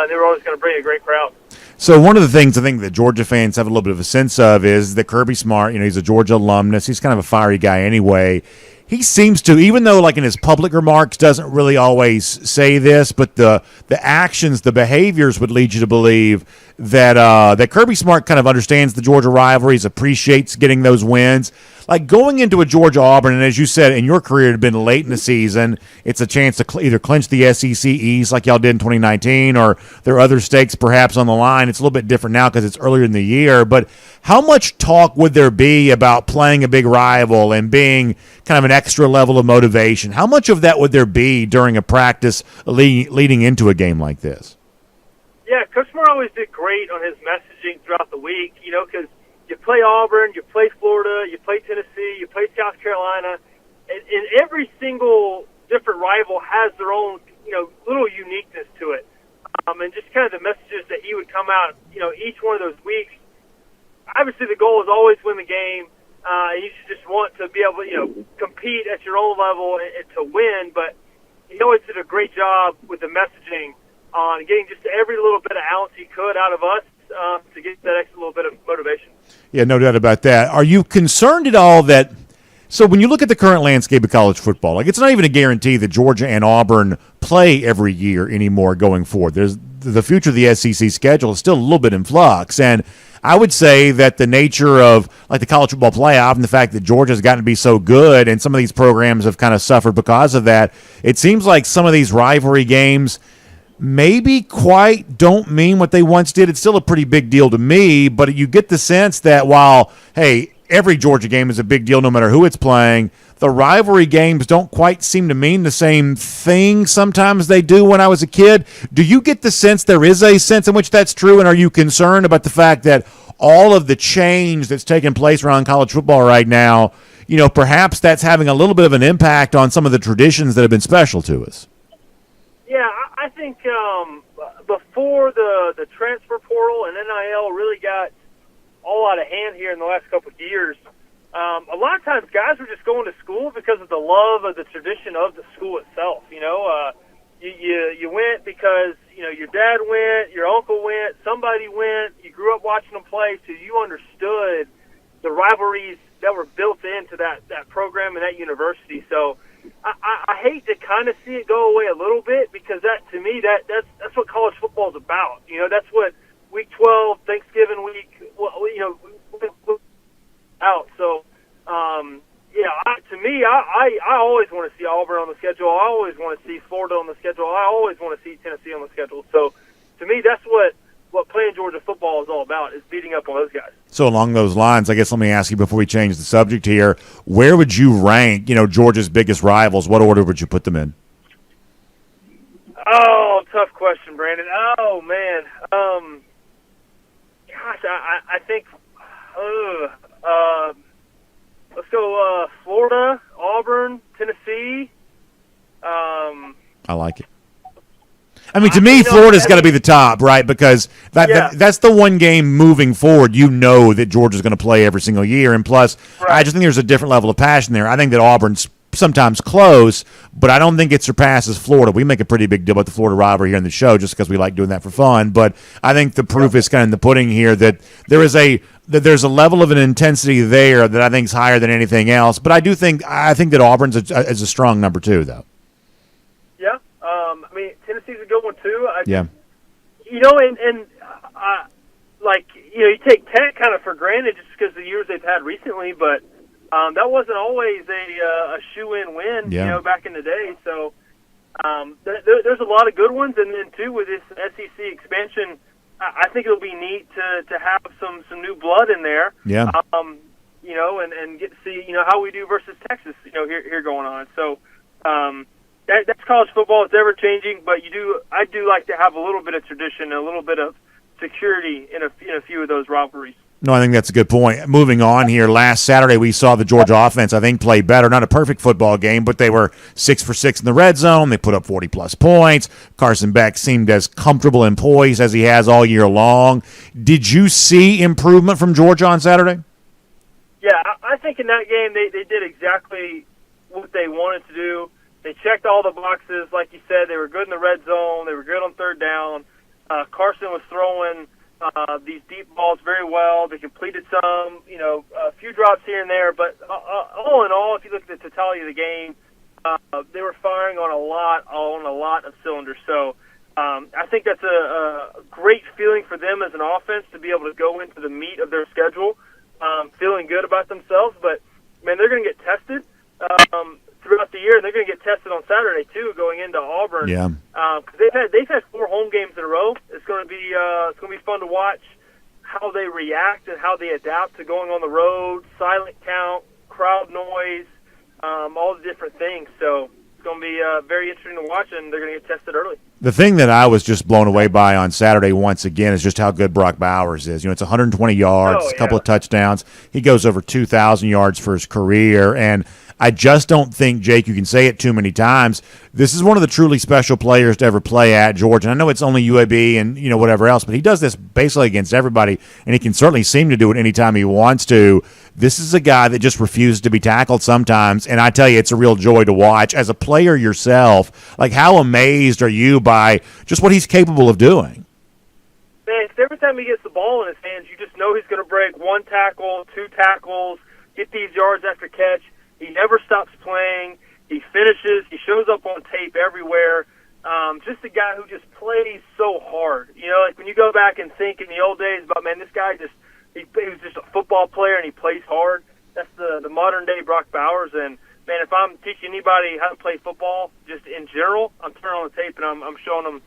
They were always going to bring a great crowd. So one of the things I think that Georgia fans have a little bit of a sense of is that Kirby Smart, he's a Georgia alumnus. He's kind of a fiery guy anyway. he seems to, even though like in his public remarks doesn't really always say this, but the actions, the behaviors would lead you to believe that that Kirby Smart kind of understands the Georgia rivalries, appreciates getting those wins. Like going into a Georgia Auburn, and as you said, in your career, it had been late in the season. It's a chance to either clinch the SEC East like y'all did in 2019, or there are other stakes perhaps on the line. It's a little bit different now because it's earlier in the year. But how much talk would there be about playing a big rival and being kind of an extra level of motivation? How much of that would there be during a practice leading into a game like this? Yeah, Coach Smart always did great on his messaging throughout the week, because you play Auburn, you play Florida, you play Tennessee, you play South Carolina, and every single different rival has their own, little uniqueness to it. And just kind of the messages that he would come out, each one of those weeks. Obviously, the goal is always win the game. You should just want to be able to, compete at your own level and to win. But he always did a great job with the messaging on getting just every little bit of ounce he could out of us to get that extra little bit of motivation. Yeah, no doubt about that. Are you concerned at all that – so when you look at the current landscape of college football, like it's not even a guarantee that Georgia and Auburn play every year anymore going forward. There's the future of the SEC schedule is still a little bit in flux, and I would say that the nature of like the college football playoff and the fact that Georgia's gotten to be so good and some of these programs have kind of suffered because of that, it seems like some of these rivalry games – maybe quite don't mean what they once did. It's still a pretty big deal to me, but you get the sense that while, hey, every Georgia game is a big deal no matter who it's playing, the rivalry games don't quite seem to mean the same thing. Sometimes they do when I was a kid. Do you get the sense there is a sense in which that's true, and are you concerned about the fact that all of the change that's taking place around college football right now, perhaps that's having a little bit of an impact on some of the traditions that have been special to us? Yeah, I think before the transfer portal and NIL really got all out of hand here in the last couple of years, a lot of times guys were just going to school because of the love of the tradition of the school itself. You went because your dad went, your uncle went, somebody went. You grew up watching them play, so you understood the rivalries that were built into that program and that university. So I hate to kind of see it go away a little bit because that to me that's what college football is about. That's what Week 12, Thanksgiving week, out. So to me, I always want to see Auburn on the schedule. I always want to see Florida on the schedule. I always want to see Tennessee on the schedule. So to me, that's what playing Georgia football is all about, is beating up on those guys. So along those lines, I guess let me ask you before we change the subject here, where would you rank, Georgia's biggest rivals? What order would you put them in? Oh, tough question, Brandon. Oh, man. Gosh, I think let's go Florida, Auburn, Tennessee. I like it. I mean, to me, Florida's got to be the top, right? Because that's the one game moving forward that Georgia's going to play every single year. And plus, right. I just think there's a different level of passion there. I think that Auburn's sometimes close, but I don't think it surpasses Florida. We make a pretty big deal about the Florida rivalry here in the show just because we like doing that for fun. But I think the proof is kind of in the pudding here that there's a level of an intensity there that I think is higher than anything else. But I think that Auburn's is a strong number 2, though. Yeah. I mean, Tennessee's a good one, too. Yeah. You take Tech kind of for granted just because of the years they've had recently, but that wasn't always a shoe-in win, back in the day. So there's a lot of good ones, and then, too, with this SEC expansion, I think it'll be neat to have some new blood in there. Yeah. And get to see, how we do versus Texas, here going on. So that's college football. It's ever changing, but I do like to have a little bit of tradition, a little bit of security in a few of those rivalries. No, I think that's a good point. Moving on here, last Saturday we saw the Georgia offense, I think, play better. Not a perfect football game, but they were 6 for 6 in the red zone. They put up 40-plus points. Carson Beck seemed as comfortable and poised as he has all year long. Did you see improvement from Georgia on Saturday? Yeah, I think in that game they did exactly what they wanted to do. They checked all the boxes, like you said. They were good in the red zone. They were good on third down. Carson was throwing these deep balls very well. They completed some, a few drops here and there. But all in all, if you look at the totality of the feeling good about themselves. But, man, they're going to get tested throughout the year, and they're going to get tested on Saturday, too, going into Auburn. Yeah. Because they've had 4 home games in a row. It's going to be fun to watch how they react and how they adapt to going on the road, silent count, crowd noise, all the different things. So it's going to be very interesting to watch, and they're going to get tested early. The thing that I was just blown away by on Saturday once again is just how good Brock Bowers is. It's 120 yards, a couple of touchdowns. He goes over 2,000 yards for his career, and I just don't think, Jake, you can say it too many times, this is one of the truly special players to ever play at Georgia. And I know it's only UAB and whatever else, but he does this basically against everybody, and he can certainly seem to do it anytime he wants to. This is a guy that just refuses to be tackled sometimes, and I tell you, it's a real joy to watch. As a player yourself, like, how amazed are you by just what he's capable of doing? Man, every time he gets the ball in his hands, you just know he's going to break 1 tackle, 2 tackles, get these yards after catch. He never stops playing. He finishes. He shows up on tape everywhere. Just a guy who just plays so hard. Like when you go back and think in the old days about, man, this guy he was just a football player and he plays hard. That's the modern-day Brock Bowers. And, man, if I'm teaching anybody how to play football just in general, I'm turning on the tape and I'm showing them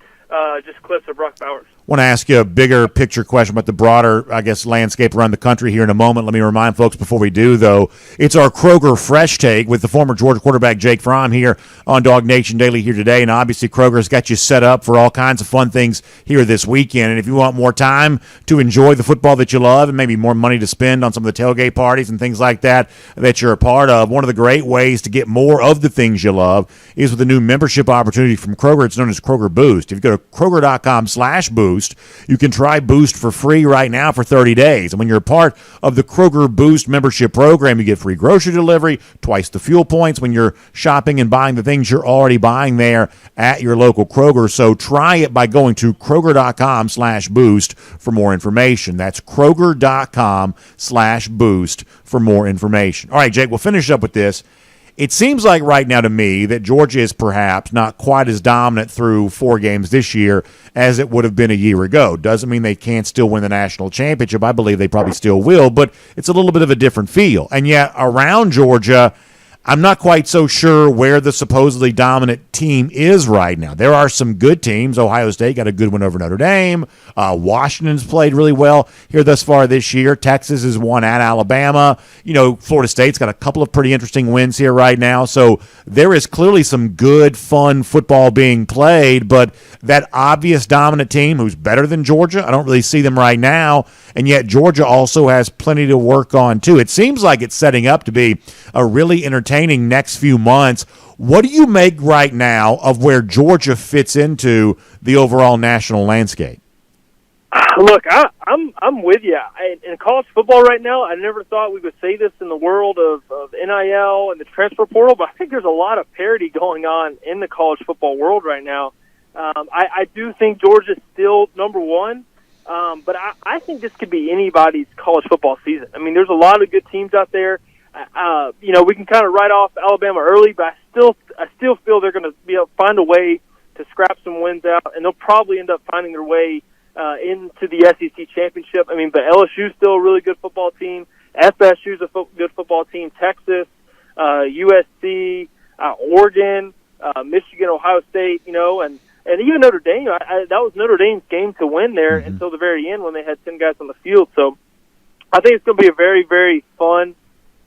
just clips of Brock Bowers. I want to ask you a bigger picture question about the broader, landscape around the country here in a moment. Let me remind folks before we do, though, it's our Kroger Fresh Take with the former Georgia quarterback Jake Fromm here on DawgNation Daily here today. And obviously, Kroger's got you set up for all kinds of fun things here this weekend. And if you want more time to enjoy the football that you love and maybe more money to spend on some of the tailgate parties and things like that you're a part of, one of the great ways to get more of the things you love is with a new membership opportunity from Kroger. It's known as Kroger Boost. If you go to Kroger.com/Boost, you can try Boost for free right now for 30 days. And when you're a part of the Kroger Boost membership program, you get free grocery delivery, twice the fuel points when you're shopping and buying the things you're already buying there at your local Kroger. So try it by going to Kroger.com/Boost for more information. That's Kroger.com/Boost for more information. All right, Jake, we'll finish up with this. It seems like right now to me that Georgia is perhaps not quite as dominant through 4 games this year as it would have been a year ago. Doesn't mean they can't still win the national championship. I believe they probably still will, but it's a little bit of a different feel. And yet around Georgia, I'm not quite so sure where the supposedly dominant team is right now. There are some good teams. Ohio State got a good win over Notre Dame. Washington's played really well here thus far this year. Texas has won at Alabama. Florida State's got a couple of pretty interesting wins here right now. So there is clearly some good, fun football being played, but that obvious dominant team who's better than Georgia, I don't really see them right now. And yet Georgia also has plenty to work on, too. It seems like it's setting up to be a really entertaining next few months. What do you make right now of where Georgia fits into the overall national landscape? Look, I'm with you. In college football right now, I never thought we would say this in the world of NIL and the transfer portal, but I think there's a lot of parity going on in the college football world right now. I do think Georgia's still number one. But I think this could be anybody's college football season. I mean, there's a lot of good teams out there. We can kind of write off Alabama early, but I still feel they're going to be able to find a way to scrap some wins out, and they'll probably end up finding their way into the SEC championship. I mean, but LSU's still a really good football team. FSU's a good football team. Texas, USC, Oregon, Michigan, Ohio State, and even Notre Dame, that was Notre Dame's game to win there until the very end when they had 10 guys on the field. So I think it's going to be a very, very fun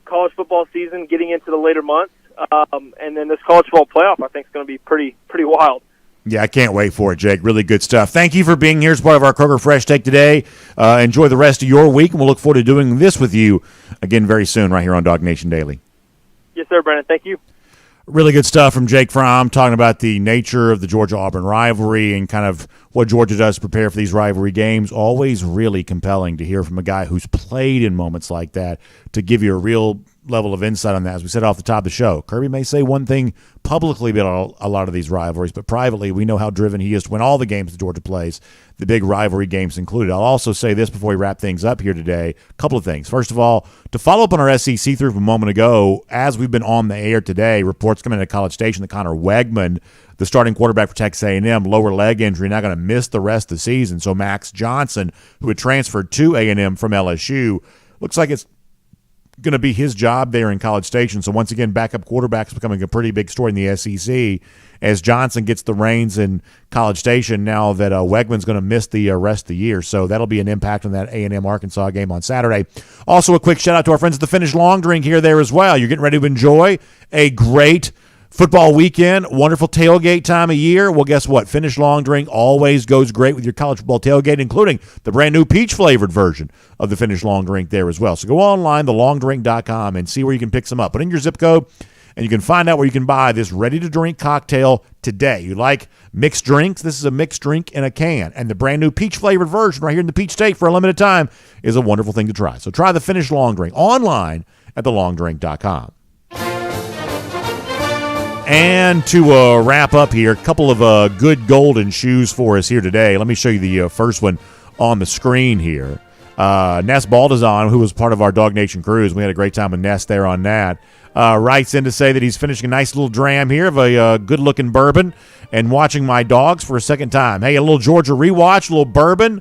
college football season getting into the later months. And then this college football playoff, I think, is going to be pretty wild. Yeah, I can't wait for it, Jake. Really good stuff. Thank you for being here as part of our Kroger Fresh Take today. Enjoy the rest of your week, and we'll look forward to doing this with you again very soon right here on DawgNation Daily. Yes, sir, Brandon. Thank you. Really good stuff from Jake Fromm, talking about the nature of the Georgia-Auburn rivalry and kind of what Georgia does to prepare for these rivalry games. Always really compelling to hear from a guy who's played in moments like that to give you a real level of insight on that. As we said off the top of the show, Kirby may say one thing publicly about a lot of these rivalries, but privately we know how driven he is to win all the games that Georgia plays, the big rivalry games included. I'll also say this before we wrap things up here today. A couple of things. First of all, to follow up on our SEC through from a moment ago, as we've been on the air today, reports coming in at College Station that Connor Wegman, the starting quarterback for Texas A&M, lower leg injury, not going to miss the rest of the season. So Max Johnson, who had transferred to A&M from LSU, looks like it's going to be his job there in College Station. So once again, backup quarterback's becoming a pretty big story in the SEC as Johnson gets the reins in College Station now that Wegman's going to miss the rest of the year. So that'll be an impact on that A&M Arkansas game on Saturday. Also, a quick shout out to our friends at the Finnish Long Drink here there as well. You're getting ready to enjoy a great football weekend, wonderful tailgate time of year. Well, guess what? Finnish Long Drink always goes great with your college football tailgate, including the brand new peach-flavored version of the Finnish Long Drink there as well. So go online, thelongdrink.com, and see where you can pick some up. Put in your zip code, and you can find out where you can buy this ready-to-drink cocktail today. You like mixed drinks? This is a mixed drink in a can. And the brand new peach-flavored version right here in the Peach State for a limited time is a wonderful thing to try. So try the Finnish Long Drink online at thelongdrink.com. And to wrap up here, a couple of good golden shoes for us here today. Let me show you the first one on the screen here. Ness Baldazan, who was part of our DawgNation cruise, we had a great time with Ness there on that, writes in to say that he's finishing a nice little dram here of a good-looking bourbon and watching my dogs for a second time. Hey, a little Georgia rewatch, a little bourbon,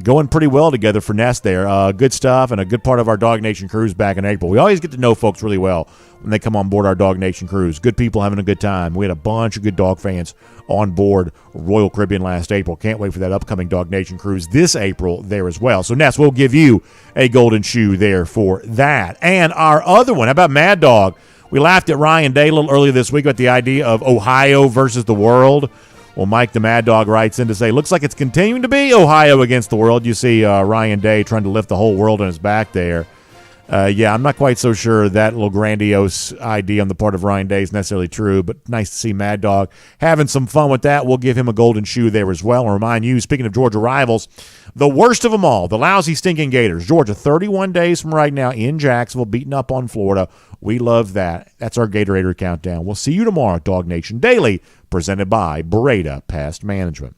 going pretty well together for Ness there. Good stuff and a good part of our DawgNation cruise back in April. We always get to know folks really well when they come on board our DawgNation cruise. Good people having a good time. We had a bunch of good dog fans on board Royal Caribbean last April. Can't wait for that upcoming DawgNation cruise this April there as well. So, Ness, we'll give you a golden shoe there for that. And our other one, how about Mad Dog? We laughed at Ryan Day a little earlier this week about the idea of Ohio versus the world. Well, Mike the Mad Dog writes in to say, looks like it's continuing to be Ohio against the world. You see Ryan Day trying to lift the whole world on his back there. Yeah, I'm not quite so sure that little grandiose idea on the part of Ryan Day is necessarily true, but nice to see Mad Dog having some fun with that. We'll give him a golden shoe there as well. And remind you, speaking of Georgia rivals, the worst of them all, the lousy, stinking Gators. Georgia, 31 days from right now in Jacksonville, beating up on Florida. We love that. That's our Gatorator countdown. We'll see you tomorrow at DawgNation Daily, presented by Breda Pest Management.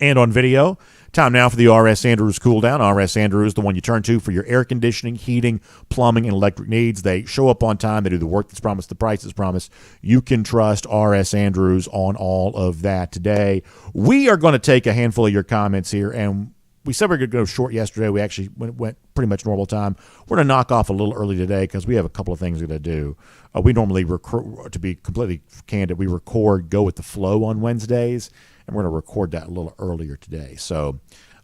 And on video, time now for the R.S. Andrews Cool Down. R.S. Andrews, the one you turn to for your air conditioning, heating, plumbing, and electric needs. They show up on time. They do the work that's promised, the price that's promised. You can trust R.S. Andrews on all of that today. We are going to take a handful of your comments here, and we said we were going to go short yesterday. We actually went pretty much normal time. We're going to knock off a little early today because we have a couple of things we're going to do. We normally, to be completely candid, we record Go With The Flow on Wednesdays, and we're going to record that a little earlier today. So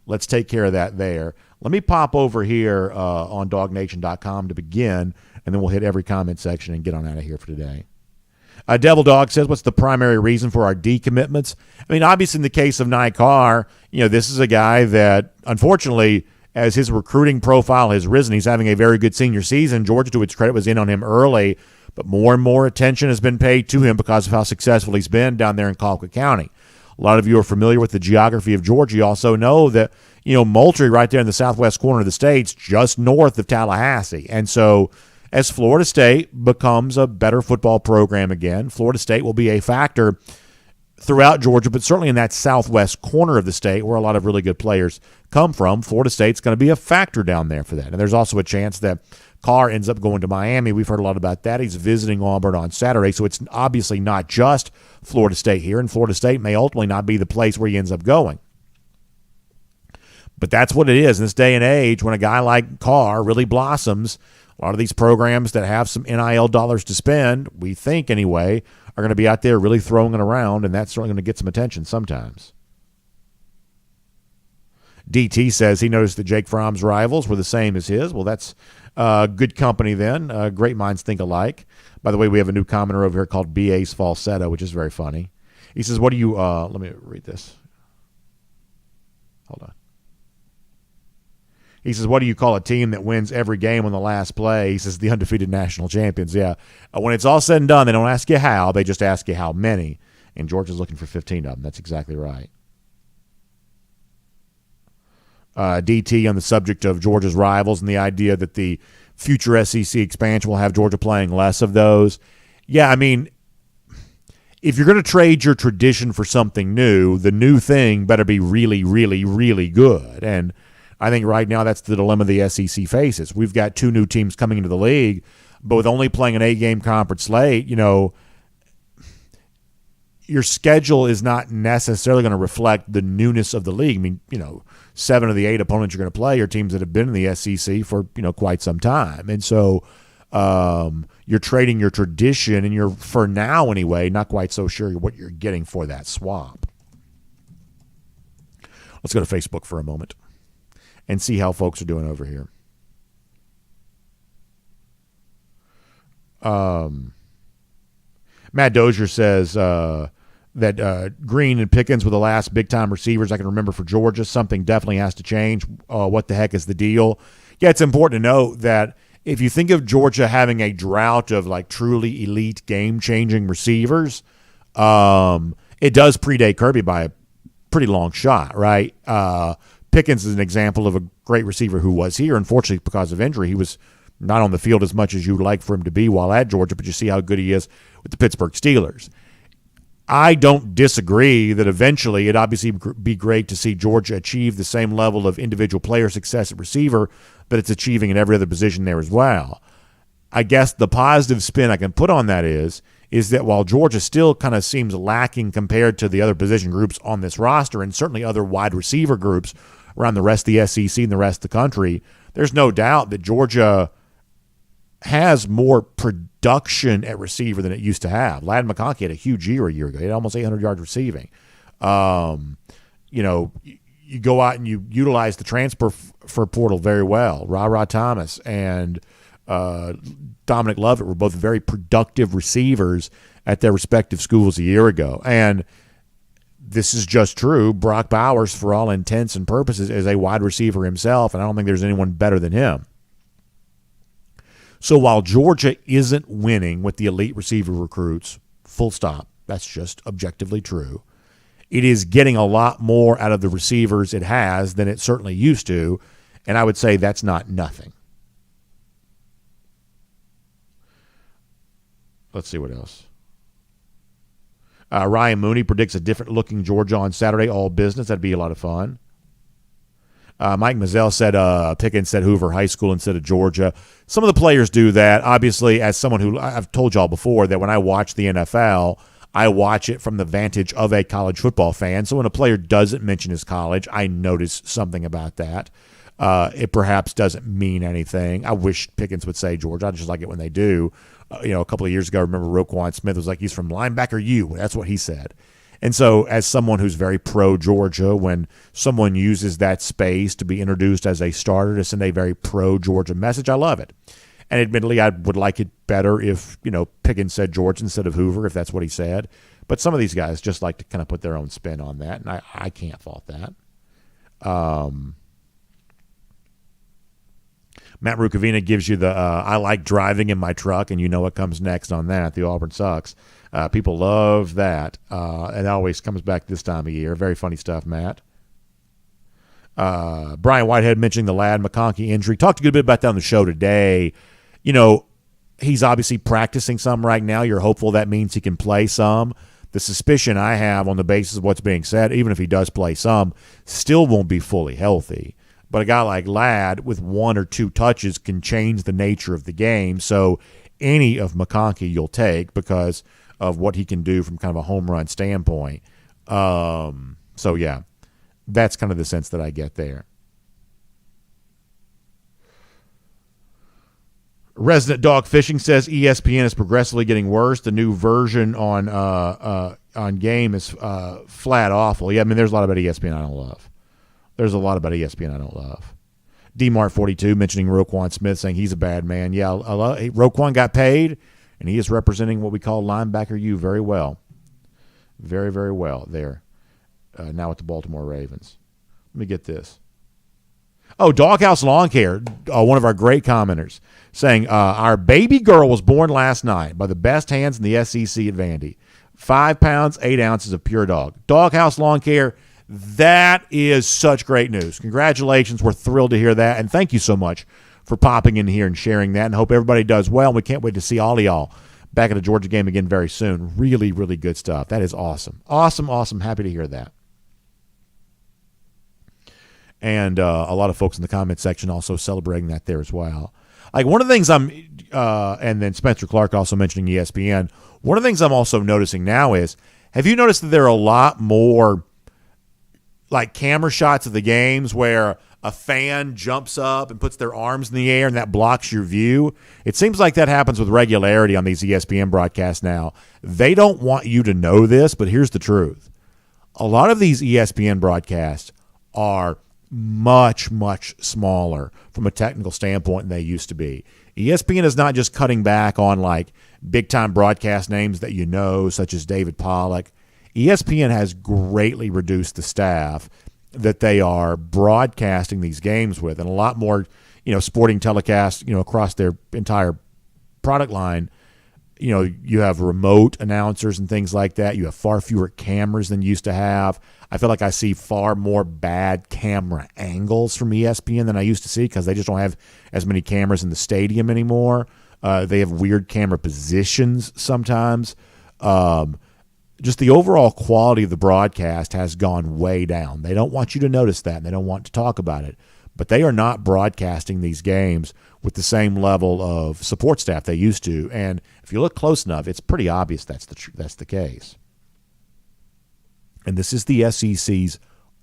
let's take care of that there. Let me pop over here on DawgNation.com to begin, and then we'll hit every comment section and get on out of here for today. Devil Dog says, what's the primary reason for our decommitments? I mean, obviously in the case of Nye Carr, this is a guy that, unfortunately, as his recruiting profile has risen, he's having a very good senior season. Georgia, to its credit, was in on him early, but more and more attention has been paid to him because of how successful he's been down there in Colquitt County. A lot of you are familiar with the geography of Georgia. You also know that, Moultrie right there in the southwest corner of the state's just north of Tallahassee. And so as Florida State becomes a better football program again, Florida State will be a factor throughout Georgia, but certainly in that southwest corner of the state where a lot of really good players come from. Florida State's going to be a factor down there for that. And there's also a chance that Carr ends up going to Miami. We've heard a lot about that. He's visiting Auburn on Saturday, so it's obviously not just Florida State here, and Florida State may ultimately not be the place where he ends up going. But that's what it is in this day and age when a guy like Carr really blossoms. A lot of these programs that have some NIL dollars to spend, we think anyway, are going to be out there really throwing it around, and that's certainly going to get some attention sometimes. DT says he noticed that Jake Fromm's rivals were the same as his. Well, that's good company then. Great minds think alike. By the way, we have a new commenter over here called BA's Falsetto, which is very funny. He says, what do you, let me read this. Hold on. He says, what do you call a team that wins every game on the last play? He says, the undefeated national champions. Yeah. When it's all said and done, they don't ask you how. They just ask you how many. And Georgia's looking for 15 of them. That's exactly right. DT on the subject of Georgia's rivals and the idea that the future SEC expansion will have Georgia playing less of those. Yeah, I mean, if you're going to trade your tradition for something new, the new thing better be really, really, really good. And I think right now that's the dilemma the SEC faces. We've got two new teams coming into the league, but with only playing an 8-game conference slate, your schedule is not necessarily going to reflect the newness of the league. I mean, 7 of the 8 opponents you're going to play are teams that have been in the SEC for, quite some time. And so you're trading your tradition, and you're, for now anyway, not quite so sure what you're getting for that swap. Let's go to Facebook for a moment and see how folks are doing over here. Matt Dozier says that Green and Pickens were the last big-time receivers I can remember for Georgia. Something definitely has to change. What the heck is the deal? Yeah, it's important to note that if you think of Georgia having a drought of like truly elite game-changing receivers, it does predate Kirby by a pretty long shot, right? Pickens is an example of a great receiver who was here. Unfortunately, because of injury, he was not on the field as much as you would like for him to be while at Georgia, but you see how good he is with the Pittsburgh Steelers. I don't disagree that eventually it'd obviously be great to see Georgia achieve the same level of individual player success at receiver that it's achieving in every other position there as well. I guess the positive spin I can put on that is that while Georgia still kind of seems lacking compared to the other position groups on this roster, and certainly other wide receiver groups around the rest of the SEC and the rest of the country, there's no doubt that Georgia has more production at receiver than it used to have. Ladd McConkey had a huge year a year ago. He had almost 800 yards receiving. You go out and you utilize the transfer portal very well. Ra Thomas and Dominic Lovett were both very productive receivers at their respective schools a year ago. And this is just true. Brock Bowers, for all intents and purposes, is a wide receiver himself, and I don't think there's anyone better than him. So while Georgia isn't winning with the elite receiver recruits, full stop, that's just objectively true, it is getting a lot more out of the receivers it has than it certainly used to, and I would say that's not nothing. Let's see what else. Ryan Mooney predicts a different-looking Georgia on Saturday, all business. That'd be a lot of fun. Mike Mazzell said Pickens said Hoover High School instead of Georgia. Some of the players do that. Obviously, as someone who I've told y'all before that when I watch the NFL, I watch it from the vantage of a college football fan. So when a player doesn't mention his college, I notice something about that. It perhaps doesn't mean anything. I wish Pickens would say Georgia. I just like it when they do. A couple of years ago, I remember Roquan Smith was like, he's from linebacker U. That's what he said. And so as someone who's very pro-Georgia, when someone uses that space to be introduced as a starter to send a very pro-Georgia message, I love it. And admittedly, I would like it better if, Pickens said Georgia instead of Hoover, if that's what he said. But some of these guys just like to kind of put their own spin on that, and I can't fault that. Matt Rukavina gives you the I like driving in my truck, and you know what comes next on that. The Auburn sucks. People love that. It always comes back this time of year. Very funny stuff, Matt. Brian Whitehead mentioning the Ladd McConkey injury. Talked a good bit about that on the show today. He's obviously practicing some right now. You're hopeful that means he can play some. The suspicion I have on the basis of what's being said, even if he does play some, still won't be fully healthy. But a guy like Ladd with 1 or 2 touches can change the nature of the game. So any of McConkey you'll take because of what he can do from kind of a home run standpoint. So, yeah, that's kind of the sense that I get there. Resident Dog Fishing says ESPN is progressively getting worse. The new version on game is flat awful. Yeah, I mean, there's a lot about ESPN I don't love. There's a lot about ESPN I don't love. DMart42 mentioning Roquan Smith, saying he's a bad man. Yeah, Roquan got paid, and he is representing what we call linebacker U very well. Very, very well there. Now with the Baltimore Ravens. Let me get this. Oh, Doghouse Lawn Care, one of our great commenters, saying, our baby girl was born last night by the best hands in the SEC at Vandy. 5 pounds, 8 ounces of pure dog. Doghouse Lawn Care, that is such great news. Congratulations. We're thrilled to hear that. And thank you so much for popping in here and sharing that. And hope everybody does well. And we can't wait to see all of y'all back at the Georgia game again very soon. Really, really good stuff. That is awesome. Awesome, awesome. Happy to hear that. And a lot of folks in the comment section also celebrating that there as well. Like one of the things and then Spencer Clark also mentioning ESPN, one of the things I'm also noticing now is Have you noticed that there are a lot more like camera shots of the games where a fan jumps up and puts their arms in the air and that blocks your view? It seems like that happens with regularity on these ESPN broadcasts now. They don't want you to know this, but here's the truth. A lot of these ESPN broadcasts are much, much smaller from a technical standpoint than they used to be. ESPN is not just cutting back on like big-time broadcast names that you know, such as David Pollack. ESPN has greatly reduced the staff that they are broadcasting these games with, and a lot more, sporting telecasts, across their entire product line. You have remote announcers and things like that. You have far fewer cameras than you used to have. I feel like I see far more bad camera angles from ESPN than I used to see because they just don't have as many cameras in the stadium anymore. They have weird camera positions sometimes. Just the overall quality of the broadcast has gone way down. They don't want you to notice that, and they don't want to talk about it. But they are not broadcasting these games with the same level of support staff they used to. And if you look close enough, it's pretty obvious that's the case. And this is the SEC's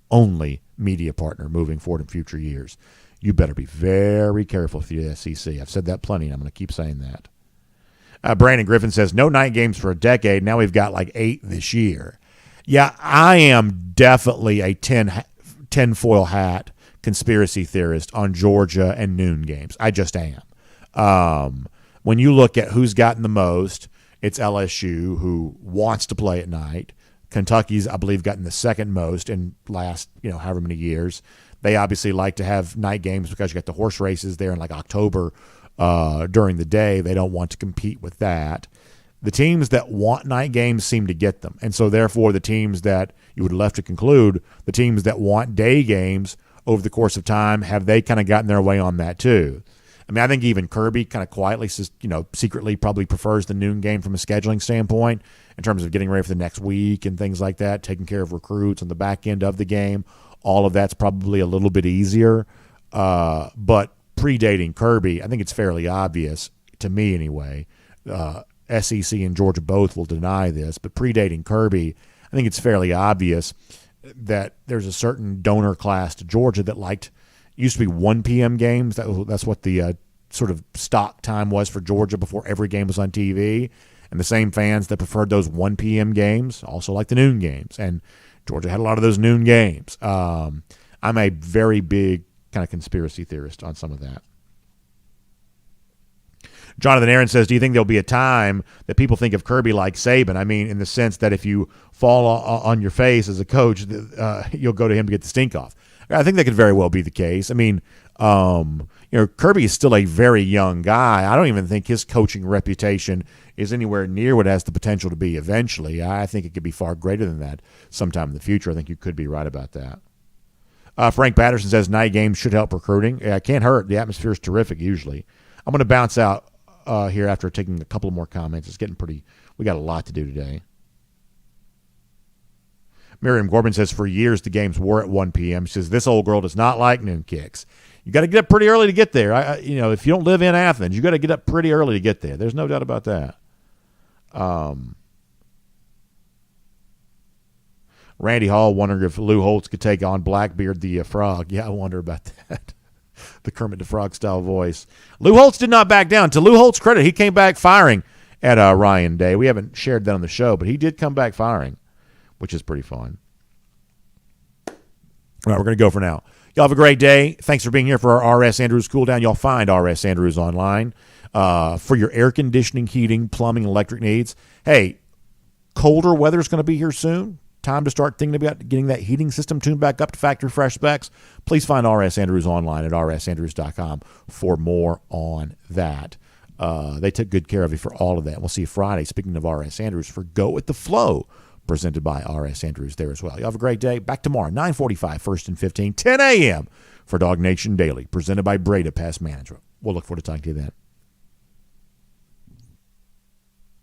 only media partner moving forward in future years. You better be very careful with the SEC. I've said that plenty, and I'm going to keep saying that. Brandon Griffin says, no night games for a decade. Now we've got like 8 this year. Yeah, I am definitely a tinfoil hat conspiracy theorist on Georgia and noon games. I just am. When you look at who's gotten the most, it's LSU, who wants to play at night. Kentucky's, I believe, gotten the second most in last, however many years. They obviously like to have night games because you got the horse races there in like October during the day. They don't want to compete with that. The teams that want night games seem to get them. And so therefore the teams that you would left to conclude, the teams that want day games over the course of time, have they kind of gotten their way on that too? I mean, I think even Kirby kind of quietly, secretly probably prefers the noon game from a scheduling standpoint in terms of getting ready for the next week and things like that, taking care of recruits on the back end of the game. All of that's probably a little bit easier. But predating Kirby, I think it's fairly obvious, to me anyway, SEC and Georgia both will deny this, but predating Kirby, I think it's fairly obvious that there's a certain donor class to Georgia that used to be 1 p.m. games. That's what the sort of stock time was for Georgia before every game was on TV. And the same fans that preferred those 1 p.m. games also like the noon games. And Georgia had a lot of those noon games. I'm a very big kind of conspiracy theorist on some of that. Jonathan Aaron says, do you think there'll be a time that people think of Kirby like Saban? I mean, in the sense that if you fall on your face as a coach, you'll go to him to get the stink off. I think that could very well be the case. I mean, Kirby is still a very young guy. I don't even think his coaching reputation is anywhere near what it has the potential to be eventually. I think it could be far greater than that sometime in the future. I think you could be right about that. Frank Patterson says night games should help recruiting. Yeah, it can't hurt. The atmosphere is terrific usually. I'm going to bounce out here after taking a couple more comments. It's getting we got a lot to do today. Miriam Corbin says, for years the games were at 1 p.m. She says, this old girl does not like noon kicks. You got to get up pretty early to get there. If you don't live in Athens, you got to get up pretty early to get there. There's no doubt about that. Randy Hall wondering if Lou Holtz could take on Blackbeard the Frog. Yeah, I wonder about that. The Kermit the Frog style voice. Lou Holtz did not back down. To Lou Holtz' credit, he came back firing at Ryan Day. We haven't shared that on the show, but he did come back firing, which is pretty fun. All right, we're going to go for now. Y'all have a great day. Thanks for being here for our R.S. Andrews Cool Down. Y'all find R.S. Andrews online for your air conditioning, heating, plumbing, electric needs. Hey, colder weather is going to be here soon. Time to start thinking about getting that heating system tuned back up to factory fresh specs. Please find R.S. Andrews online at rsandrews.com for more on that. They took good care of you for all of that. We'll see you Friday, speaking of R.S. Andrews, for Go With The Flow, presented by R.S. Andrews there as well. You have a great day. Back tomorrow, 9:45, 1st and 15, 10 a.m. for DawgNation Daily, presented by Breda Pest Management. We'll look forward to talking to you then.